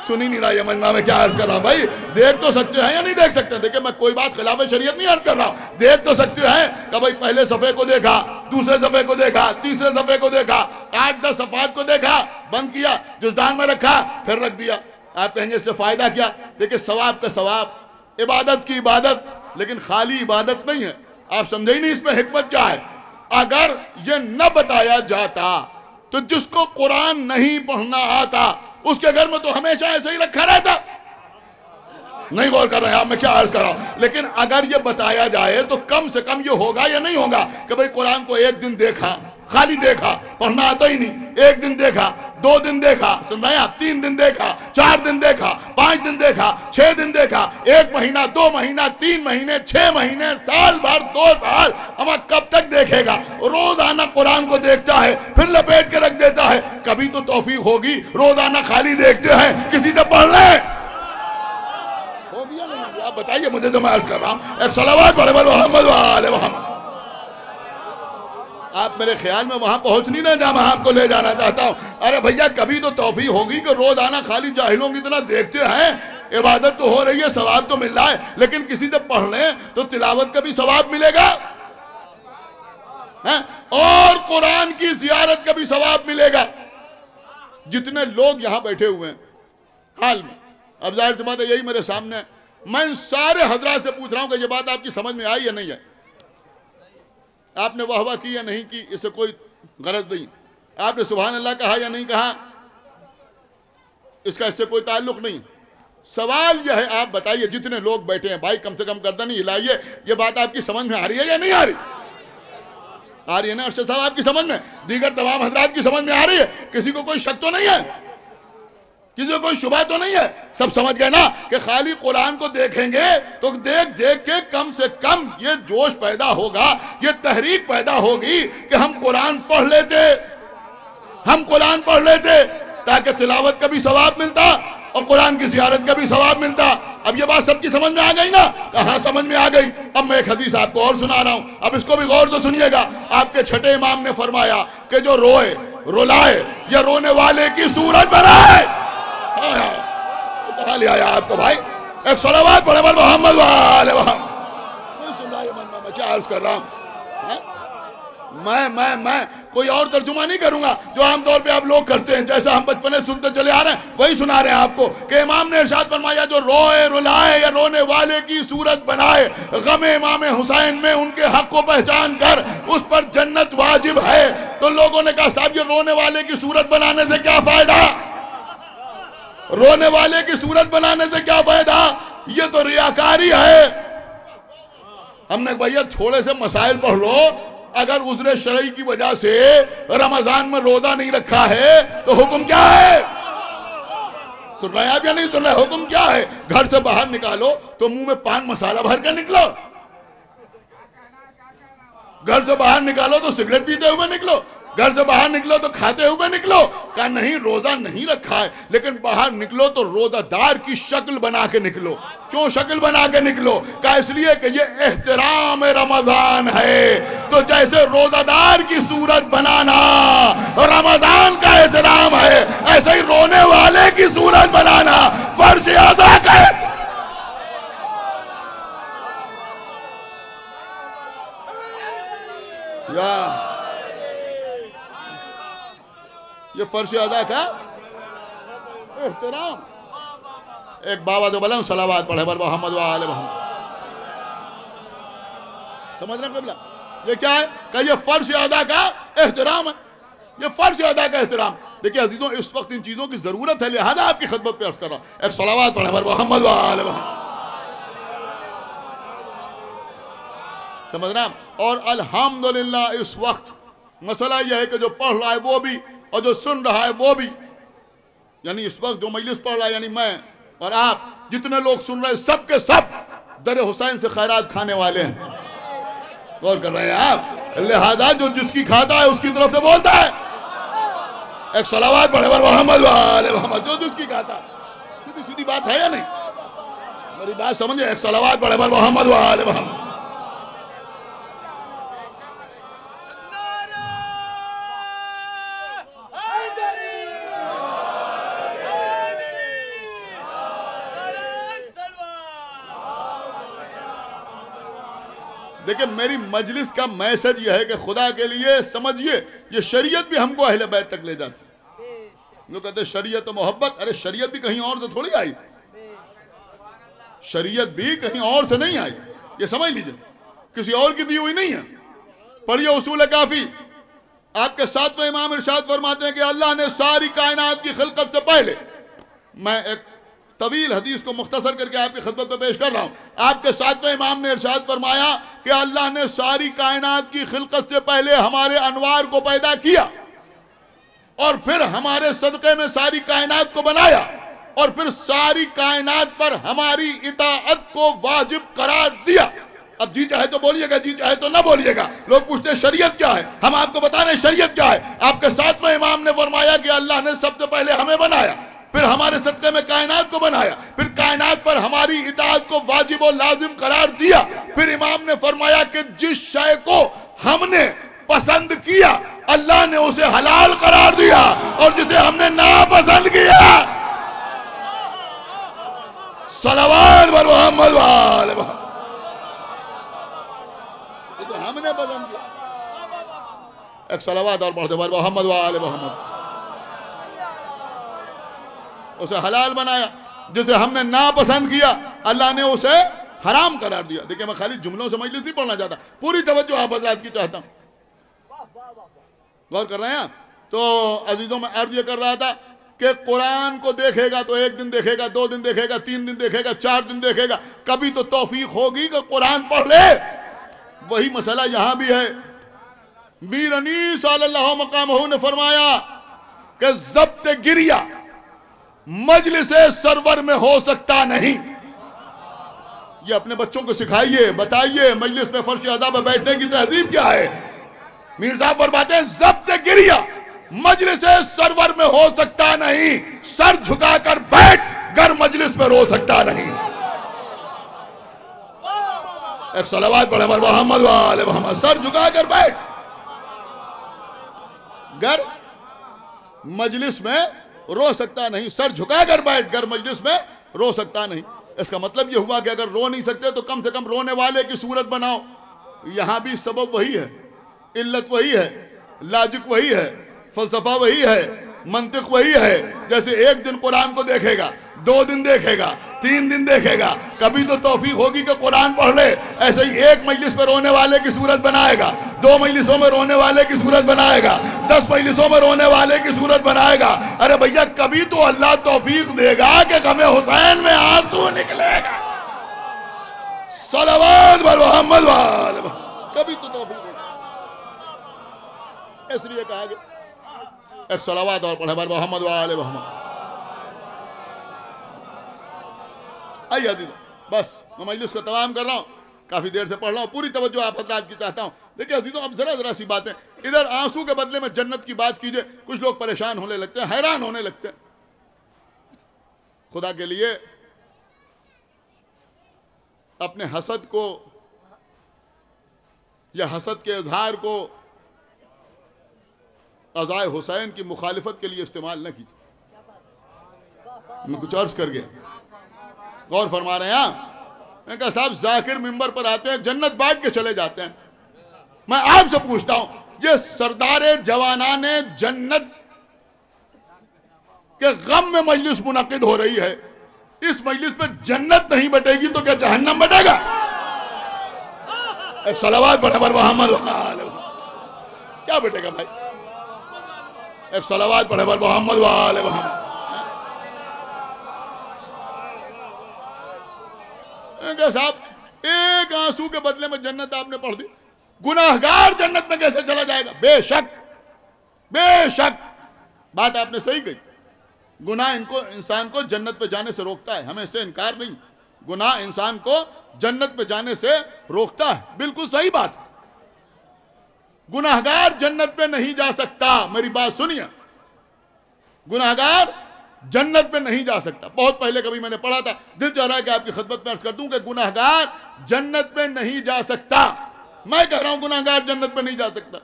سنی نہیں رہا یہ مجمع میں کیا عرض کر رہا ہوں بھائی؟ دیکھ تو سکتے ہیں یا نہیں دیکھ سکتے؟ دیکھیں میں کوئی بات خلاف شریعت نہیں عرض کر رہا ہوں. دیکھ تو سکتے ہیں کہ بھئی پہلے صفحے کو دیکھا، دوسرے صفحے کو دیکھا، تیسرے صفحے کو دیکھا، 8-10 صفحات کو دیکھا، بند کیا، جزدان میں رکھا، پھر رکھ دیا. آپ کہیں گے اس سے فائدہ کیا؟ دیکھیں ثواب کا ثواب، عبادت کی عبادت، لیکن خالی عبادت نہیں ہے. آپ سمجھے ہی نہیں اس میں حکمت کیا ہے. اگر یہ نہ بتایا جاتا تو جس کو قرآن نہیں پڑھنا آتا اس کے گھر میں تو ہمیشہ ایسے ہی رکھا رہتا. نہیں غور کر رہے ہیں آپ میں کیا عرض کر رہا ہوں. لیکن اگر یہ بتایا جائے تو کم سے کم یہ ہوگا یا نہیں ہوگا کہ بھئی قرآن کو ایک دن دیکھا، خالی دیکھا، پڑھنا آتا ہی نہیں. ایک دن دیکھا، 2 دن دیکھا، سن رہے ہیں آپ، 3 دن دیکھا، 4 دن دیکھا، 5 دن دیکھا، 6 دن دیکھا، 1 مہینہ، 2 مہینہ، 3 مہینے، 6 مہینے، سال بھر، 2 سال. ہمیں کب تک دیکھے گا؟ روزانہ قرآن کو دیکھتا ہے پھر لپیٹ کے رکھ دیتا ہے. کبھی تو توفیق ہوگی روزانہ خالی دیکھتے ہیں کسی سے پڑھ لیں. ہو گیا نہیں؟ آپ آپ بتائیے مجھے، تو میں عرض کر رہا ہوں ایک صلوات پڑھے بر محمد و آل محمد۔ آپ میرے خیال میں وہاں پہنچ نہیں نہ جہاں میں آپ کو لے جانا چاہتا ہوں۔ ارے بھیا کبھی تو توفیق ہوگی کہ روزانہ خالی جاہلوں کی طرح دیکھتے ہیں، عبادت تو ہو رہی ہے، ثواب تو مل رہا ہے، لیکن کسی سے پڑھ لیں تو تلاوت کا بھی ثواب ملے گا اور قرآن کی زیارت کا بھی ثواب ملے گا۔ جتنے لوگ یہاں بیٹھے ہوئے ہیں حال میں، اب ظاہر سی بات ہے یہی میرے سامنے ہے، میں ان سارے حضرات سے پوچھ رہا ہوں کہ یہ بات آپ کی سمجھ میں آئی یا نہیں ہے؟ آپ نے واہ واہ کی یا نہیں کی، اس سے کوئی غرض نہیں۔ آپ نے سبحان اللہ کہا یا نہیں کہا، اس کا اس سے کوئی تعلق نہیں۔ سوال یہ ہے، آپ بتائیے جتنے لوگ بیٹھے ہیں بھائی کم سے کم گردن نہیں ہلائیے، یہ بات آپ کی سمجھ میں آ رہی ہے یا نہیں آ رہی؟ آ رہی ہے نا ارشد صاحب آپ کی سمجھ میں؟ دیگر تمام حضرات کی سمجھ میں آ رہی ہے؟ کسی کو کوئی شک تو نہیں ہے؟ کسی کو کوئی شبہ تو نہیں ہے؟ سب سمجھ گئے نا کہ خالی قرآن کو دیکھیں گے تو دیکھ دیکھ کے کم سے کم یہ جوش پیدا ہوگا، یہ تحریک پیدا ہوگی کہ ہم قرآن پڑھ لیتے تاکہ تلاوت کا بھی ثواب ملتا اور قرآن کی زیارت کا بھی ثواب ملتا۔ اب یہ بات سب کی سمجھ میں آ گئی نا؟ کہاں سمجھ میں آ گئی؟ اب میں ایک حدیث آپ کو اور سنا رہا ہوں، اب اس کو بھی غور سے سنیے گا۔ آپ کے چھٹے امام نے فرمایا کہ جو روئے، رلائے یا رونے والے کی صورت بنائے، کہاں لے آیا آپ کو بھائی؟ ایک صلوات پڑھے بر محمد و آل محمد۔ کوئی سن رہا ہے میں کیا عرض کر رہا ہوں؟ میں کوئی اور ترجمہ نہیں کروں گا جو عام طور پہ آپ لوگ کرتے ہیں، جیسا ہم بچپن سے سنتے چلے آ رہے ہیں وہی سنا رہے ہیں آپ کو کہ امام نے ارشاد فرمایا جو روئے، رلائے یا رونے والے کی صورت بنائے، غم امام حسین میں ان کے حق کو پہچان کر اس پر جنت واجب ہے۔ تو لوگوں نے کہا صاحب یہ رونے والے کی صورت بنانے سے کیا فائدہ؟ رونے والے کی صورت بنانے سے کیا فائدہ؟ یہ تو ریاکاری ہے۔ ہم نے بھیا تھوڑے سے مسائل پڑھ لو، اگر عذر شرعی کی وجہ سے رمضان میں روزہ نہیں رکھا ہے تو حکم کیا ہے؟ سن رہے ہیں آپ یا نہیں سن رہے؟ حکم کیا ہے؟ گھر سے باہر نکالو تو منہ میں پان مسالہ بھر کے نکلو، گھر سے باہر نکالو تو سگریٹ پیتے ہوئے نکلو، گھر سے باہر نکلو تو کھاتے ہوئے نکلو۔ کہا نہیں روزہ نہیں رکھا ہے لیکن باہر نکلو تو روزہ دار کی شکل بنا کے نکلو۔ کیوں شکل بنا کے نکلو؟ کہا اس لیے کہ یہ احترام رمضان ہے، تو جیسے روزہ دار کی صورت بنانا رمضان کا احترام ہے، ایسے ہی رونے والے کی صورت بنانا فرض اعضاء کا احترام۔ یہ فرض ادا کا احترام۔ ایک بابا جو بلند صلوات پڑھے بر محمد و آل محمد۔ سمجھ رہے ہیں قبلہ؟ یہ کیا ہے؟ کہ یہ فرض ادا کا احترام ہے، یہ فرض ادا کا احترام۔ دیکھیں عزیزوں اس وقت ان چیزوں کی ضرورت ہے، لہذا آپ کی خدمت پہ عرض کر رہا ہوں۔ ایک صلوات پڑھے بر محمد و آل محمد۔ سمجھ رہے ہیں؟ اور الحمدللہ اس وقت مسئلہ یہ ہے کہ جو پڑھ رہا ہے وہ بھی اور جو سن رہا ہے وہ بھی، یعنی اس وقت جو مجلس پڑھ رہا ہے یعنی میں اور آپ جتنے لوگ سن رہے ہیں سب کے سب در حسین سے خیرات کھانے والے ہیں۔ غور کر رہے ہیں آپ؟ لہذا جو جس کی کھاتا ہے اس کی طرف سے بولتا ہے۔ ایک صلوات پڑھے بر محمد و آل محمد۔ جو جس کی کھاتا ہے، سیدھی سیدھی بات ہے یا نہیں؟ میری بات سمجھے؟ ایک صلوات پڑھے بر محمد و آل محمد۔ دیکھیں میری مجلس کا میسج یہ ہے کہ خدا کے لیے سمجھیے یہ شریعت بھی ہم کو اہل بیت تک لے جاتی ہے۔ جو کہتے ہیں شریعت و محبت، ارے شریعت بھی کہیں اور سے تھوڑی آئی، شریعت بھی کہیں اور سے نہیں آئی، یہ سمجھ لیجئے کسی اور کی دی ہوئی نہیں ہے۔ پڑھیے اصول کافی، آپ کے ساتویں امام ارشاد فرماتے ہیں کہ اللہ نے ساری کائنات کی خلقت سے پہلے، میں ایک طویل حدیث کو مختصر کر کے آپ کی خدمت پہ پیش کر رہا ہوں۔ آپ کے ساتویں امام نے ارشاد فرمایا کہ اللہ نے ساری کائنات کی خلقت سے پہلے ہمارے انوار کو پیدا کیا اور پھر ہمارے صدقے میں ساری کائنات کو بنایا اور پھر ساری کائنات پر ہماری اطاعت کو واجب قرار دیا۔ اب جی چاہے تو بولیے گا، جی چاہے تو نہ بولیے گا۔ لوگ پوچھتے ہیں شریعت کیا ہے، ہم آپ کو بتا رہے ہیں شریعت کیا ہے۔ آپ کے ساتویں امام نے فرمایا کہ اللہ نے سب سے پہلے ہمیں بنایا، پھر ہمارے صدقے میں میں کائنات کو بنایا، پھر کائنات پر ہماری اطاعت کو واجب و لازم قرار دیا، پھر امام نے فرمایا کہ جس شے کو ہم نے پسند کیا اللہ نے اسے حلال قرار دیا، اور جسے ہم نے ناپسند کیا صلوات بر محمد و آل محمد، اسے ہم نے پسند کیا، ایک صلوات اور پڑھتے بر محمد و آل محمد، اسے حلال بنایا، جسے ہم نے ناپسند کیا اللہ نے اسے حرام قرار دیا۔ دیکھیں میں خالی جملوں سے مجلس نہیں پڑھنا چاہتا، پوری توجہ آپ حضرات کی چاہتا ہوں، غور کر رہے ہیں؟ تو عزیزوں میں عرض یہ کر رہا تھا کہ قرآن کو دیکھے گا تو ایک دن دیکھے گا، 2 دن دیکھے گا، 3 دن دیکھے گا، 4 دن دیکھے گا، کبھی تو توفیق ہوگی کہ قرآن پڑھ لے۔ وہی مسئلہ یہاں بھی ہے۔ میر انیس صلی اللہ مقامہ نے فرمایا کہ ضبط گریہ مجلس سرور میں ہو سکتا نہیں۔ یہ اپنے بچوں کو سکھائیے، بتائیے مجلس میں فرش ادا پر بیٹھنے کی تہذیب کیا ہے۔ میر صاحب فرماتے ہیں ضبط گریہ مجلس سرور میں ہو سکتا نہیں، سر جھکا کر بیٹھ گر مجلس میں رو سکتا نہیں۔ ایک صلوات پڑھیں بر محمد و آل محمد، سر جھکا کر بیٹھ گر مجلس میں رو سکتا نہیں، سر جھکا کر بیٹھ گر مجلس میں رو سکتا نہیں۔ اس کا مطلب یہ ہوا کہ اگر رو نہیں سکتے تو کم سے کم رونے والے کی صورت بناؤ۔ یہاں بھی سبب وہی ہے، علت وہی ہے، لاجک وہی ہے، فلسفہ وہی ہے، منطق وہی ہے۔ جیسے ایک دن قرآن کو دیکھے گا، 2 دن دیکھے گا، 3 دن دیکھے گا، کبھی تو توفیق ہوگی کہ قرآن پڑھ لے۔ ایسے ہی ایک مجلس پہ رونے والے کی صورت بنائے گا، 2 مجلسوں میں رونے والے کی صورت بنائے گا، 10 مجلسوں میں رونے والے کی صورت بنائے گا۔ ارے بھیا کبھی تو اللہ توفیق دے گا کہ غم حسین میں آنسو نکلے گا۔ صلوات بر محمد و آل محمد، کبھی تو توفیق دے گا۔ اس لیے کہا گیا ایک صلوات اور پڑھیں بر محمد و آل محمد۔ آئیے عزیز، بس میں مجلس کو تمام کر رہا ہوں، کافی دیر سے پڑھ رہا ہوں، پوری توجہ آپ حضرات کی چاہتا ہوں۔ دیکھیں عزیزوں اب ذرا سی باتیں، ادھر آنسو کے بدلے میں جنت کی بات کیجئے، کچھ لوگ پریشان ہونے لگتے ہیں، حیران ہونے لگتے ہیں۔ خدا کے لیے اپنے حسد کو یا حسد کے اظہار کو قضائے حسین کی مخالفت کے لیے استعمال نہ کیجیے۔ میں کچھ عرض کر گیا، غور فرما رہے ہیں؟ میں نے کہا صاحب ذاکر ممبر پر آتے ہیں جنت بانٹ کے چلے جاتے ہیں۔ میں آپ سے پوچھتا ہوں، یہ سردار جوانان جنت کے غم میں مجلس منعقد ہو رہی ہے، اس مجلس پہ جنت نہیں بٹے گی تو کیا جہنم بٹے گا؟ ایک صلوات پڑھیں بر محمد و آل محمد، کیا بٹے گا بھائی؟ ایک صلوات پڑھیں بر محمد و آل محمد۔ کہ صاحب ایک آنسو کے بدلے میں جنت آپ نے پڑھ دی، گناہگار جنت میں کیسے چلا جائے گا؟ بے شک بات آپ نے صحیح کہی، گناہ انسان کو جنت پہ جانے سے روکتا ہے، ہمیں اس سے انکار نہیں، گناہ انسان کو جنت پہ جانے سے روکتا ہے، بالکل صحیح بات۔ گناہگار جنت پہ نہیں جا سکتا، میری بات سنیے، گناہگار جنت پہ نہیں جا سکتا۔ بہت پہلے کبھی میں نے پڑھا تھا، دل چاہ رہا ہے کہ آپ کی خدمت میں عرض کر دوں کہ گناہگار جنت پہ نہیں جا سکتا۔ میں کہہ رہا ہوں گناہگار جنت پہ نہیں جا سکتا،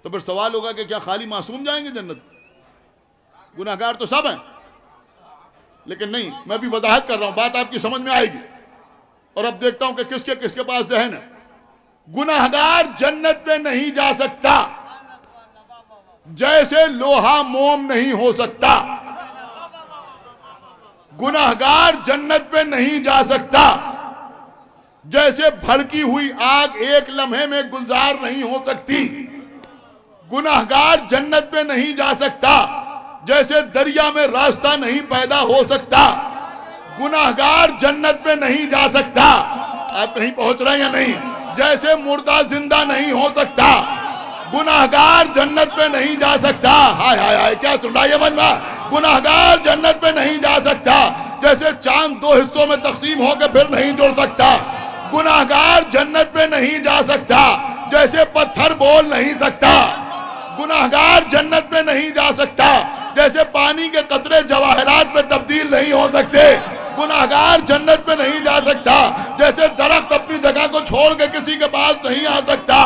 تو پھر سوال ہوگا کہ کیا خالی معصوم جائیں گے جنت؟ گناہگار تو سب ہیں، لیکن نہیں، میں بھی وضاحت کر رہا ہوں، بات آپ کی سمجھ میں آئے گی۔ اور اب دیکھتا ہوں کہ کس کے پاس ذہن ہے۔ گناہگار جنت پہ نہیں جا سکتا جیسے لوہا موم نہیں ہو سکتا، گناہگار جنت پہ نہیں جا سکتا جیسے بھڑکی ہوئی آگ ایک لمحے میں گلزار نہیں ہو سکتی، گناہگار جنت پہ نہیں جا سکتا جیسے دریا میں راستہ نہیں پیدا ہو سکتا، گناہگار جنت پہ نہیں جا سکتا، آپ کہیں پہنچ رہے ہیں یا نہیں، جیسے مردہ زندہ نہیں ہو سکتا، گناہگار جنت پہ نہیں جا سکتا۔ ہائے ہائے ہائے کیا سن رہا ہے یہ مجمع؟ گناہگار جنت پہ نہیں جا سکتا جیسے چاند 2 حصوں میں تقسیم ہو کے پھر نہیں جڑ سکتا، گناہگار جنت پہ نہیں جا سکتا جیسے پتھر بول نہیں سکتا، گناہگار جنت میں نہیں جا سکتا، جیسے پانی کے قطرے جواہرات میں تبدیل نہیں ہو سکتے، گناہگار جنت میں نہیں جا سکتا، جیسے درخت اپنی جگہ کو چھوڑ کے کسی کے پاس نہیں آ سکتا،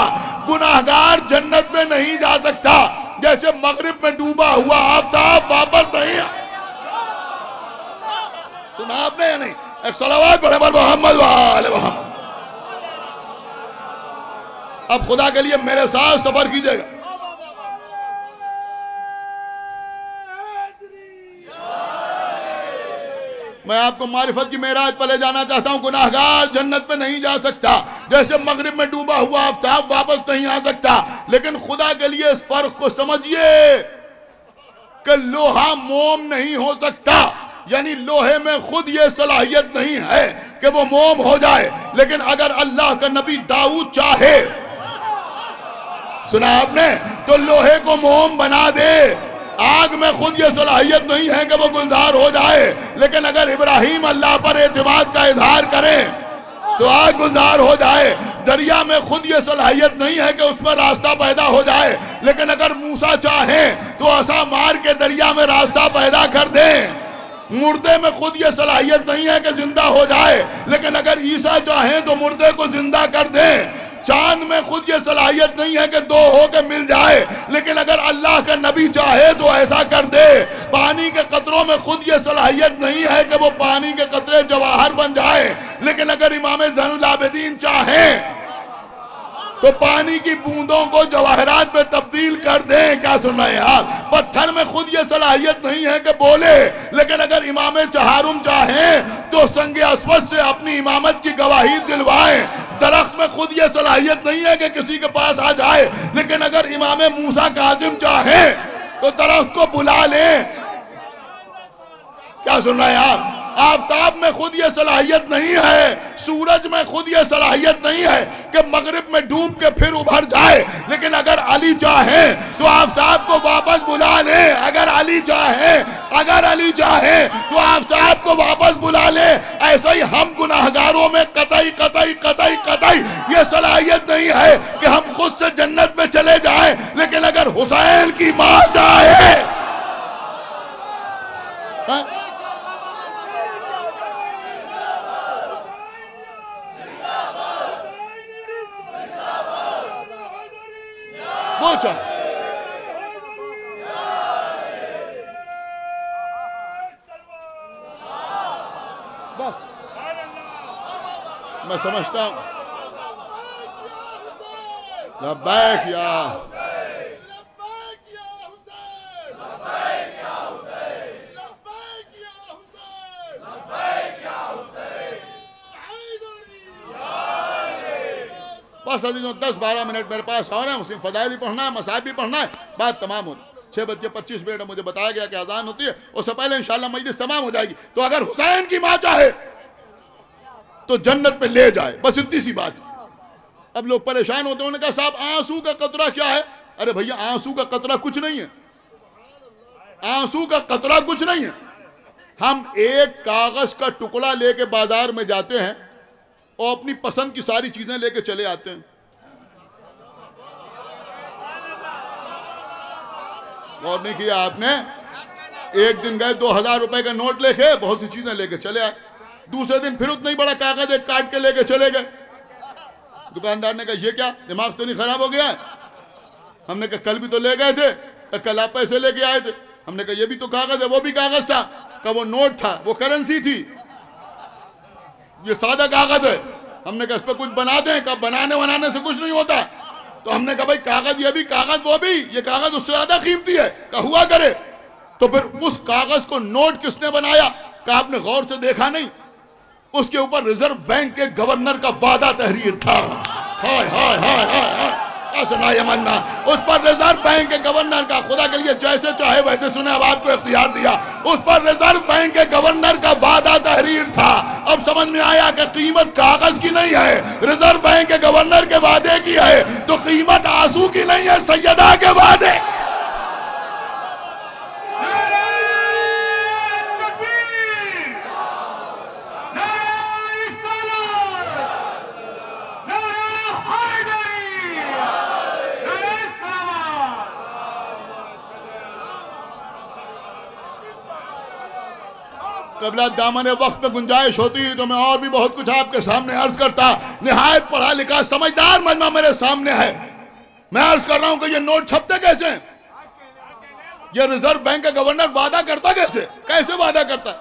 گناہگار جنت میں نہیں جا سکتا، جیسے مغرب میں ڈوبا ہوا آفتاب واپس نہیں سنا آپ نے یا نہیں؟ ایک صلوات پڑھے بر محمد وآل محمد۔ اب خدا کے لیے میرے ساتھ سفر کیجئے گا۔ میں آپ کو معرفت کی معراج پر لے جانا چاہتا ہوں۔ گناہگار جنت میں نہیں جا سکتا، جیسے مغرب میں ڈوبا ہوا آفتاب واپس نہیں آ سکتا، لیکن خدا کے لیے اس فرق کو سمجھیے کہ لوہا موم نہیں ہو سکتا، یعنی لوہے میں خود یہ صلاحیت نہیں ہے کہ وہ موم ہو جائے، لیکن اگر اللہ کا نبی داؤد چاہے، سنا آپ نے، تو لوہے کو موم بنا دے۔ آگ میں خود یہ صلاحیت نہیں ہے کہ وہ گلزار ہو جائے، لیکن اگر ابراہیم اللہ پر اعتماد کا اظہار کریں تو آگ گلزار ہو جائے۔ دریا میں خود یہ صلاحیت نہیں ہے کہ اس میں راستہ پیدا ہو جائے، لیکن اگر موسیٰ چاہیں تو عصا مار کے دریا میں راستہ پیدا کر دیں۔ مردے میں خود یہ صلاحیت نہیں ہے کہ زندہ ہو جائے، لیکن اگر عیسیٰ چاہیں تو مردے کو زندہ کر دیں۔ چاند میں خود یہ صلاحیت نہیں ہے کہ دو ہو کے مل جائے، لیکن اگر اللہ کا نبی چاہے تو ایسا کر دے۔ پانی کے قطروں میں خود یہ صلاحیت نہیں ہے کہ وہ پانی کے قطرے جواہر بن جائے، لیکن اگر امام زین العابدین چاہیں تو پانی کی بوندوں کو جواہرات میں تبدیل کر دیں۔ کیا سننا ہے یار؟ پتھر میں خود یہ صلاحیت نہیں ہے کہ بولے، لیکن اگر امام چہارم چاہیں تو سنگ اسود سے اپنی امامت کی گواہی دلوائیں۔ درخت میں خود یہ صلاحیت نہیں ہے کہ کسی کے پاس آ جائے، لیکن اگر امام موسیٰ کاظم چاہیں تو درخت کو بلا لیں۔ کیا سن رہا ہے یار؟ آفتاب میں خود یہ صلاحیت نہیں ہے، سورج میں خود یہ صلاحیت نہیں ہے کہ مغرب میں ڈوب کے پھر ابھر جائے، لیکن اگر علی چاہیں تو آفتاب کو واپس بلا لیں۔ اگر علی چاہیں تو آفتاب کو واپس بلا لیں۔ ایسا ہی ہم گناہگاروں میں قطعی یہ صلاحیت نہیں ہے کہ ہم خود سے جنت میں چلے جائیں، لیکن اگر حسین کی ماں چاہے وہ چاہے۔ بس میں سمجھتا ہوں لبیک یا بس عزیزوں 10-12 منٹ میرے پاس اور ہیں، مسلم فضائل بھی پڑھنا ہے، مصائب بھی پڑھنا ہے، بات تمام ہو رہی۔ 6:25 مجھے بتایا گیا کہ اذان ہوتی ہے، اس سے پہلے انشاءاللہ مجلس تمام ہو جائے گی۔ تو اگر حسین کی ماں چاہے تو جنت پہ لے جائے، بس اتنی سی بات۔ اب لوگ پریشان ہوتے ہیں، انہوں نے کہا صاحب آنسو کا قطرہ کیا ہے؟ ارے بھیا آنسو کا قطرہ کچھ نہیں ہے، آنسو کا قطرہ کچھ نہیں ہے۔ ہم ایک کاغذ کا ٹکڑا لے کے بازار میں جاتے ہیں اور اپنی پسند کی ساری چیزیں لے کے چلے آتے ہیں۔ غور نہیں کیا آپ نے؟ ایک دن گئے 2000 روپے کا نوٹ لے کے بہت سی چیزیں لے کے چلے آئے، دوسرے دن پھر اتنا ہی بڑا کاغذ ایک کاٹ کے لے کے چلے گئے۔ دکاندار نے کہا یہ کیا، دماغ تو نہیں خراب ہو گیا ہے؟ ہم نے کہا کل بھی تو لے گئے تھے، کہ کل آپ پیسے لے کے آئے تھے۔ ہم نے کہا یہ بھی تو کاغذ ہے، وہ بھی کاغذ تھا، کہ وہ نوٹ تھا، وہ کرنسی تھی، یہ سادہ کاغذ ہے۔ ہم نے کہا اس پہ کچھ بنا دیں، کہ بنانے سے کچھ نہیں ہوتا۔ تو ہم نے کہا بھائی کاغذ یہ بھی کاغذ وہ بھی، یہ کاغذ اس سے زیادہ قیمتی ہے، کہ ہوا کرے۔ تو پھر اس کاغذ کو نوٹ کس نے بنایا؟ کہ آپ نے غور سے دیکھا نہیں؟ اس کے اوپر ریزرو بینک کے گورنر کا وعدہ تحریر تھا۔ ہائے ہائے ہائے ہائے، سنا یہ مننا، اس پر ریزرو بینک کے گورنر کا، خدا کے لیے جیسے چاہے ویسے سنے، اب آپ کو اختیار دیا، اس پر ریزرو بینک کے گورنر کا وعدہ تحریر تھا۔ اب سمجھ میں آیا کہ قیمت کاغذ کی نہیں ہے، ریزرو بینک کے گورنر کے وعدے کی ہے، تو قیمت آنسو کی نہیں ہے، سیدہ کے وعدے۔ قبلہ دامن وقت میں گنجائش ہوتی تو میں اور بھی بہت کچھ آپ کے سامنے عرض کرتا. نہایت پڑھا لکھا سمجھدار مجمع میرے سامنے ہے. میں عرض کر رہا ہوں کہ یہ نوٹ چھپتے کیسے ہیں؟ یہ ریزرو بینک کا گورنر وعدہ کرتا کیسے وعدہ کرتا؟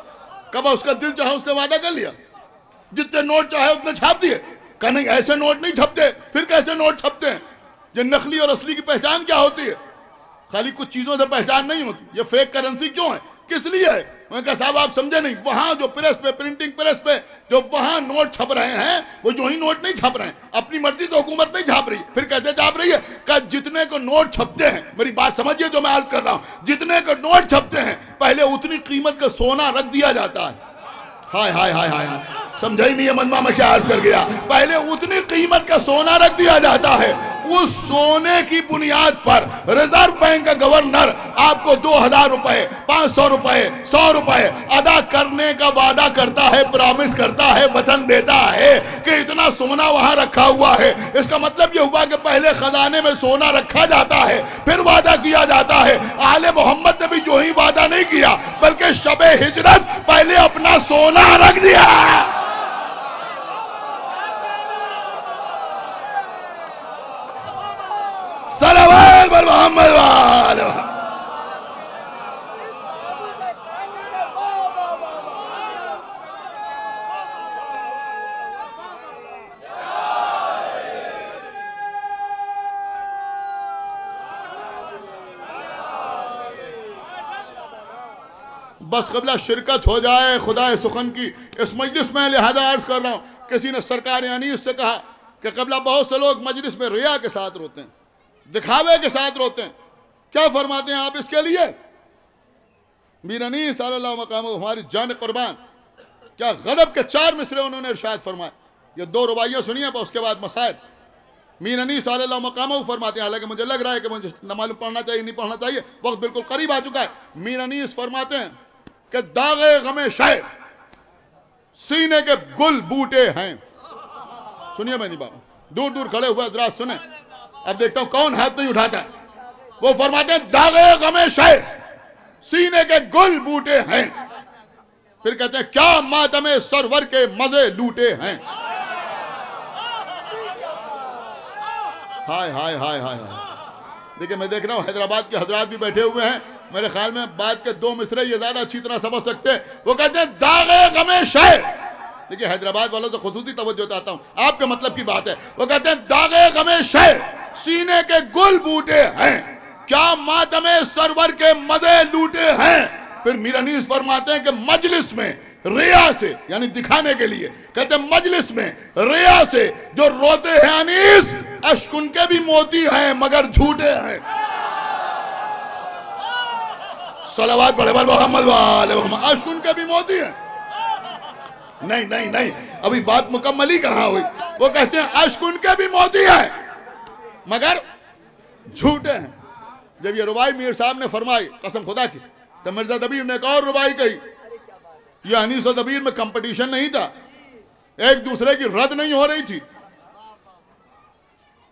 کب اس کا دل چاہا اس نے وعدہ کر لیا، جتنے نوٹ چاہے اتنے چھاپ دیے. کہ نہیں، ایسے نوٹ نہیں چھپتے. پھر کیسے نوٹ چھپتے ہیں؟ یہ نقلی اور اصلی کی پہچان کیا ہوتی ہے؟ خالی کچھ چیزوں سے پہچان نہیں ہوتی. یہ فیک کرنسی کیوں ہے؟ کس لیے ہے؟ میں کہا صاحب آپ سمجھے نہیں. وہاں جو پریس پہ، پرنٹنگ پریس پہ جو وہاں نوٹ چھپ رہے ہیں، وہ جو ہی نوٹ نہیں چھپ رہے ہیں. اپنی مرضی تو حکومت نہیں چھاپ رہی. پھر کیسے چھاپ رہی ہے؟ کہ جتنے کو نوٹ چھپتے ہیں، میری بات سمجھیے جو میں عرض کر رہا ہوں، جتنے کو نوٹ چھپتے ہیں پہلے اتنی قیمت کا سونا رکھ دیا جاتا ہے. ہائے ہائے ہائے ہائے، سمجھا ہی نہیں ہے مجمع میں کیا عرض کر گیا. پہلے اتنی قیمت کا سونا رکھ دیا جاتا ہے. اس سونے کی بنیاد پر ریزرو بینک کا گورنر آپ کو 2000 روپے، 500 روپے، 100 روپے ادا کرنے کا وعدہ کرتا ہے، پرامس کرتا ہے، وچن دیتا ہے کہ اتنا سونا وہاں رکھا ہوا ہے. اس کا مطلب یہ ہوا کہ پہلے خزانے میں سونا رکھا جاتا ہے، پھر وعدہ کیا جاتا ہے. آل محمد نے بھی جو ہی وعدہ نہیں کیا بلکہ شب ہجرت پہلے اپنا سونا رکھ دیا. صلوات بر محمد وآلہ محمد. بس قبلہ شرکت ہو جائے خدا سخن کی اس مجلس میں. لہذا عرض کر رہا ہوں، کسی نے سرکار انیس سے کہا کہ قبلہ بہت سے لوگ مجلس میں ریا کے ساتھ روتے ہیں، دکھاوے کے ساتھ روتے ہیں. کیا فرماتے ہیں آپ اس کے لیے؟ میر انیس صلی اللہ مقامہ ہماری جان قربان، کیا غضب کے 4 مصرے انہوں نے ارشاد فرمائے. یہ 2 رباعیاں سنیے پر اس کے بعد مسائل. میر انیس صلی اللہ مقامہ فرماتے ہیں، حالانکہ مجھے لگ رہا ہے کہ مجھے نہ معلوم پڑھنا چاہیے نہیں پڑھنا چاہیے، وقت بالکل قریب آ چکا ہے. میر انیس فرماتے ہیں کہ داغ غم شہ سینے کے گل بوٹے ہیں. سنیے میں نہیں بابا، دور دور کھڑے ہوئے حضرات سنیں. اب دیکھتا ہوں کون ہاتھ نہیں اٹھاتا ہے. وہ فرماتے ہیں داغ غم شہ سینے کے گل بوٹے ہیں. پھر کہتے ہیں کیا ماتم سرور کے مزے لوٹے ہیں. ہائے ہائے ہائے ہائے. دیکھیں میں دیکھ رہا ہوں حیدرآباد کے حضرات بھی بیٹھے ہوئے ہیں. میرے خیال میں بات کے 2 مصرے یہ زیادہ اچھی طرح سمجھ سکتے ہیں. وہ کہتے ہیں داغ غم شہ. دیکھیں حیدرآباد والوں سے خصوصی توجہ چاہتا ہوں، آپ کے مطلب کی بات ہے. وہ کہتے ہیں داغ غم شہ سینے کے گل بوٹے ہیں، کیا ماتم سرور کے مزے لوٹے ہیں. پھر میر انیس فرماتے ہیں کہ مجلس میں ریا سے، یعنی دکھانے کے لیے، کہتے ہیں مجلس میں ریا سے جو روتے ہیں انیس، اشک ان کے بھی موتی ہیں مگر جھوٹے ہیں. صلوات پڑھے بر محمد وآلہ محمد. اشک ان کے بھی موتی ہیں. نہیں نہیں نہیں، ابھی بات مکمل ہی کہاں ہوئی. وہ کہتے ہیں اشک ان کے بھی موتی ہیں مگر جھوٹے ہیں. جب یہ ربائی میر صاحب نے فرمائی قسم خدا کی، تو مرزا دبیر نے ایک اور ربائی کہی. یہ انیس و دبیر میں کمپٹیشن نہیں تھا، ایک دوسرے کی رد نہیں ہو رہی تھی،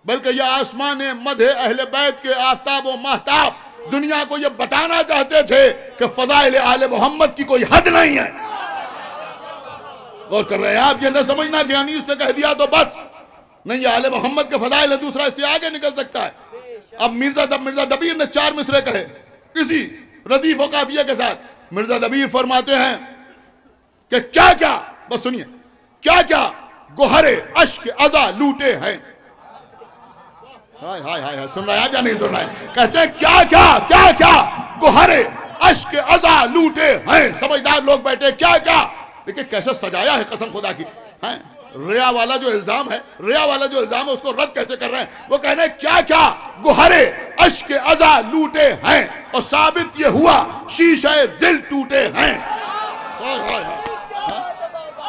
بلکہ یہ آسمان مدح اہل بیت کے آفتاب و مہتاب دنیا کو یہ بتانا چاہتے تھے کہ فضائل آل محمد کی کوئی حد نہیں ہے. غور کر رہے ہیں آپ؟ یہ نہ سمجھنا کہ انیس نے کہہ دیا تو بس نہیں، یہ آل محمد کے فضائل ہے، دوسرا اس سے آگے نکل سکتا ہے. اب مرزا دبیر نے 4 مصرے کہے اسی ردیف و قافیہ کے ساتھ. مرزا دبیر فرماتے ہیں کہ کیا کیا، بس سنیے، کیا کیا گوہر اشک عزا لوٹے ہیں. ہائے ہائے ہائے، سن رہا ہے یا نہیں سن رہا ہے؟ کہتے ہیں کیا کیا گوہر اشک عزا لوٹے ہیں. سمجھدار لوگ بیٹھے، کیا کیا. دیکھیں کیسے سجایا ہے قسم خدا کی. ریا والا جو الزام ہے، اس کو رد کیسے کر رہے ہیں. وہ کہنے کیا کیا گوہر اشک عزا لوٹے ہیں اور ثابت یہ ہوا شیشہ دل ٹوٹے ہیں.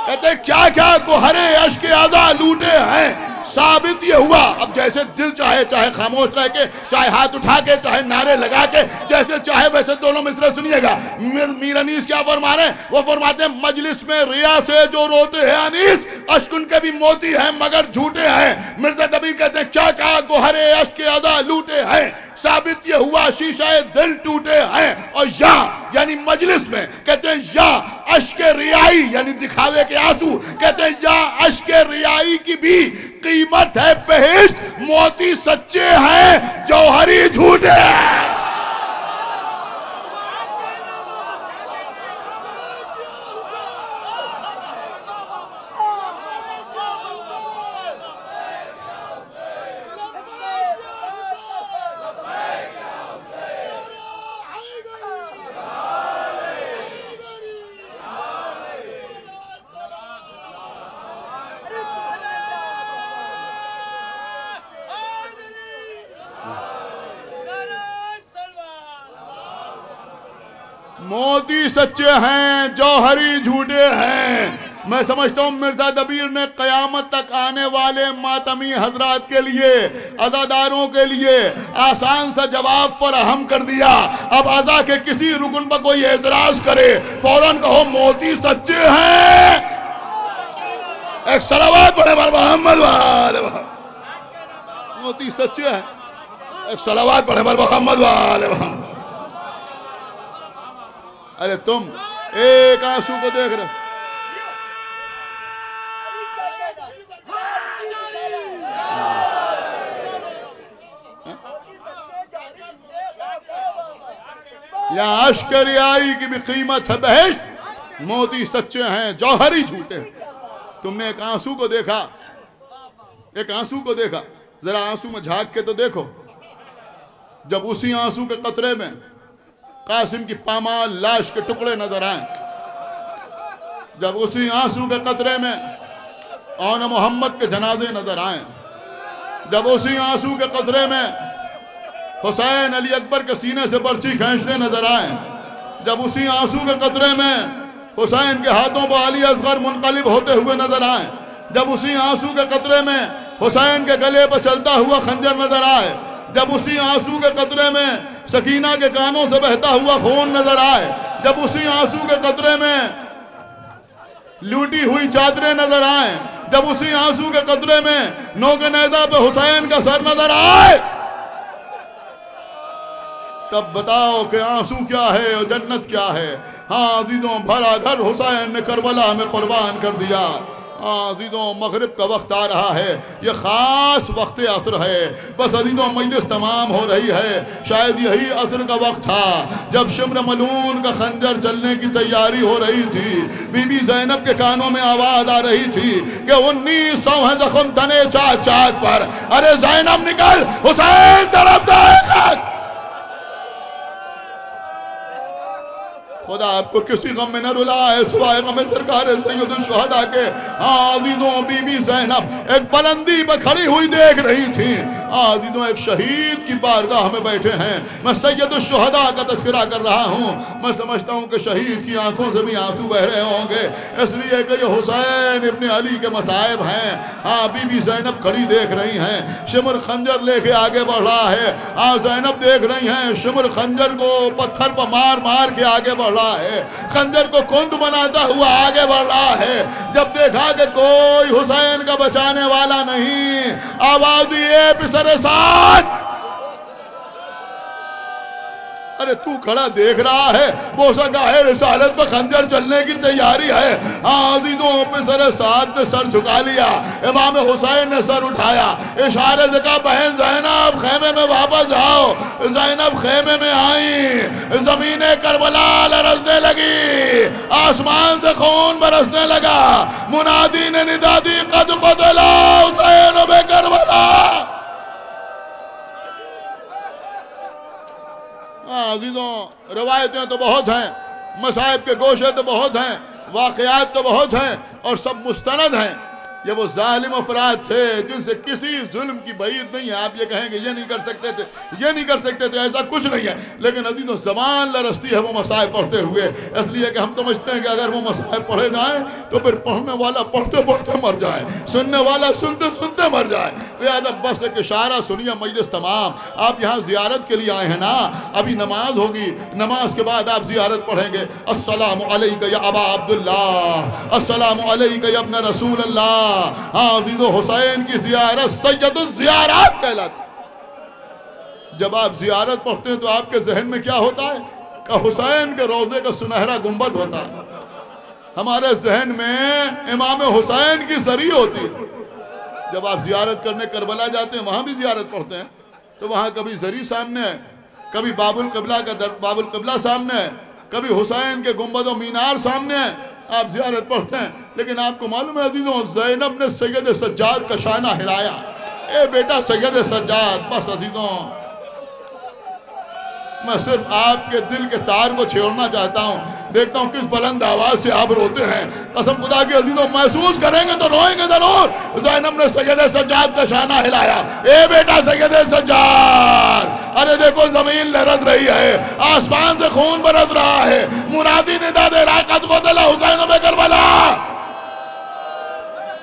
کہتے ہیں کیا گوہر اشک عزا لوٹے ہیں، ثابت یہ ہوا. اب جیسے دل چاہے خاموش رہ کے، چاہے ہاتھ اٹھا کے، چاہے نعرے لگا کے، جیسے چاہے ویسے دونوں مصرے سنیے گا. میر انیس کیا فرما رہے ہیں؟ وہ فرماتے ہیں مجلس میں ریا سے جو روتے ہیں انیس، اشک ان کے بھی موتی ہیں مگر جھوٹے ہیں. مرزا دبیر کہتے ہیں کیا گوہر اشک عزا لوٹے ہیں، ثابت یہ ہوا شیشہ دل ٹوٹے ہیں. اور یا یعنی مجلس میں کہتے ہیں یا اشک ریائی یعنی دکھاوے کے آنسو، کہتے ہیں یا اشک ریائی کی بھی قیمت ہے بہشت، موتی سچے ہیں جوہری جھوٹے ہیں۔ موتی سچے ہیں جوہری جھوٹے ہیں۔ میں سمجھتا ہوں مرزا دبیر نے قیامت تک آنے والے ماتمی حضرات کے لیے، عزاداروں کے لیے آسان سا جواب فراہم کر دیا۔ اب عزا کے کسی رکن پر کوئی اعتراض کرے فوراً کہو موتی سچے ہیں۔ ایک صلوات پڑھے بر محمد والے محمد۔ موتی سچے ہیں، ایک صلوات پڑھے بر محمد والے محمد۔ ارے تم ایک آنسو کو دیکھ رہے، یا اشک ریائی کی بھی قیمت ہے بہشت، موتی سچے ہیں جوہری جھوٹے ہیں۔ تم نے ایک آنسو کو دیکھا، ایک آنسو کو دیکھا، ذرا آنسو میں جھانک کے تو دیکھو۔ جب اسی آنسو کے قطرے میں قاسم کی پامال لاش کے ٹکڑے نظر آئیں، جب اسی آنسو کے قطرے میں آن محمد کے جنازے نظر آئیں، جب اسی آنسو کے قطرے میں حسین علی اکبر کے سینے سے برچھی کھینچتے نظر آئیں، جب اسی آنسو کے قطرے میں حسین کے ہاتھوں پر علی اصغر منقلب ہوتے ہوئے نظر آئیں، جب اسی آنسو کے قطرے میں حسین کے گلے پر چلتا ہوا خنجر نظر آئے، جب اسی آنسو کے قطرے میں سکینہ کے کانوں سے بہتا ہوا خون نظر آئے، جب اسی آنسو کے قطرے میں لوٹی ہوئی چادریں نظر آئیں، جب اسی آنسو کے قطرے میں نوک نیزہ پہ حسین کا سر نظر آئے، تب بتاؤ کہ آنسو کیا ہے اور جنت کیا ہے۔ ہاں عزیزوں، بھرا گھر حسین نے کربلا میں قربان کر دیا۔ ہاں عزیزوں، مغرب کا وقت آ رہا ہے، یہ خاص وقت عصر ہے۔ بس عزیزوں، مجلس تمام ہو رہی ہے، شاید یہی عصر کا وقت تھا جب شمر ملون کا خنجر چلنے کی تیاری ہو رہی تھی۔ بی بی زینب کے کانوں میں آواز آ رہی تھی کہ 1900 ہیں زخم تنے چاک چاک پر، ارے زینب نکل، حسین طرف دائیں۔ خدا آپ کو کسی غم میں نہ رلائے سوائے غم سرکار سید الشہداء کے۔ ہاں عزیزوں، بی بی زینب ایک بلندی پہ کھڑی ہوئی دیکھ رہی تھی۔ ہاں عزیزوں، ایک شہید کی بارگاہ میں بیٹھے ہیں۔ میں سید الشہداء کا تذکرہ کر رہا ہوں۔ میں سمجھتا ہوں کہ شہید کی آنکھوں سے بھی آنسو بہ رہے ہوں گے، اس لیے کہ یہ حسین ابن علی کے مصائب ہیں۔ ہاں بی بی زینب کھڑی دیکھ رہی ہیں، شمر خنجر لے کے آگے بڑھ رہا ہے۔ ہاں زینب دیکھ رہی ہیں، شمر خنجر کو پتھر پر مار مار کے آگے بڑھ رہا ہے، خنجر کو کند بناتا ہوا آگے بڑھ رہا ہے۔ جب دیکھا کہ کوئی حسین کا بچانے والا نہیں، آواز دیے پسر ساتھ، ارے تو کھڑا دیکھ رہا ہے، بوسہ گاہ رسالت پر خنجر چلنے کی تیاری ہے۔ عزیزوں، پسر سعد نے سر جھکا لیا، امام حسین نے سر اٹھایا، اشارے سے کہا بہن زینب خیمے میں واپس جاؤ۔ زینب خیمے میں آئیں، زمین کربلا لرزنے لگی، آسمان سے خون برسنے لگا، منادی نے ندا دی قد قتلا حسین بے کربلا۔ عزیزوں، روایتیں تو بہت ہیں، مصائب کے گوشے تو بہت ہیں، واقعات تو بہت ہیں اور سب مستند ہیں۔ یہ وہ ظالم افراد تھے جن سے کسی ظلم کی بعید نہیں ہے۔ آپ یہ کہیں گے یہ نہیں کر سکتے تھے، یہ نہیں کر سکتے تھے، ایسا کچھ نہیں ہے، لیکن عزیزوں زبان لرزتی ہے وہ مصائب پڑھتے ہوئے، اس لیے کہ ہم سمجھتے ہیں کہ اگر وہ مصائب پڑھے جائیں تو پھر پڑھنے والا پڑھتے پڑھتے مر جائے، سننے والا سنتے سنتے مر جائے۔ لہذا بس ایک اشارہ سنیے مجلس تمام، آپ یہاں زیارت کے لیے آئے ہیں نا، ابھی نماز ہوگی، نماز کے بعد آپ زیارت پڑھیں گے۔ السلام علیکہ یا ابا عبداللہ، السلام علیکہ یا ابن رسول اللہ۔ ہاں عزیزو، حسین کی زیارت سید الزیارات کہلاتی۔ جب آپ زیارت پڑھتے ہیں تو آپ کے ذہن میں کیا ہوتا ہے کہ حسین کے روضے کا سنہرا گنبد ہوتا ہے۔ ہمارے ذہن میں امام حسین کی زری ہوتی ہے. جب آپ زیارت کرنے کربلا جاتے ہیں وہاں بھی زیارت پڑھتے ہیں تو وہاں کبھی زری سامنے ہے، کبھی باب القبلہ سامنے ہے، کبھی حسین کے گنبد و مینار سامنے ہے، آپ زیارت پڑھتے ہیں. لیکن آپ کو معلوم ہے عزیزوں، زینب نے سید سجاد کا شانہ ہلایا. اے بیٹا سید سجاد. بس عزیزوں، میں صرف آپ کے دل کے تار کو چھیڑنا چاہتا ہوں. دیکھتا ہوں کس بلند آواز سے آپ روتے ہیں. قسم خدا کی عزیزوں، محسوس کریں گے تو روئیں گے ضرور. زینب نے سید سجاد کا شانہ ہلایا. اے بیٹا سید سجاد. ارے دیکھو زمین لرز رہی ہے، آسمان سے خون برس رہا ہے. منادی ندا دے رہا ہے قد قتل حسین بن کربلا.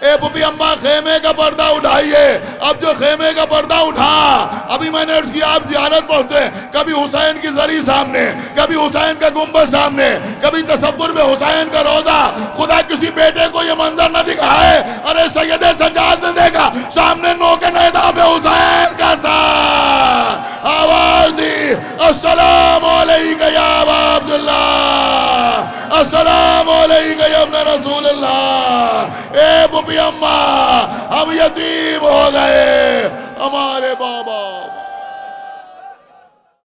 اے پھوپھی اماں خیمے کا پردہ اٹھائیے. اب جو خیمے کا پردہ اٹھا، ابھی میں نے عرض کیا آپ زیارت پڑھتے ہیں، کبھی حسین کی زری سامنے، کبھی حسین کا گنبد سامنے، کبھی تصور میں حسین کا روضہ. خدا کسی بیٹے کو یہ منظر نہ دکھائے. ارے سید سجاد نے دیکھا سامنے نو کے نیزاب حسین کا ساتھ. آواز دی السلام علیکہ یا ابا عبداللہ، السلام علیکہ یا ابن رسول اللہ. اے پھوپھی اماں ہم یتیم ہو گئے، ہمارے بابا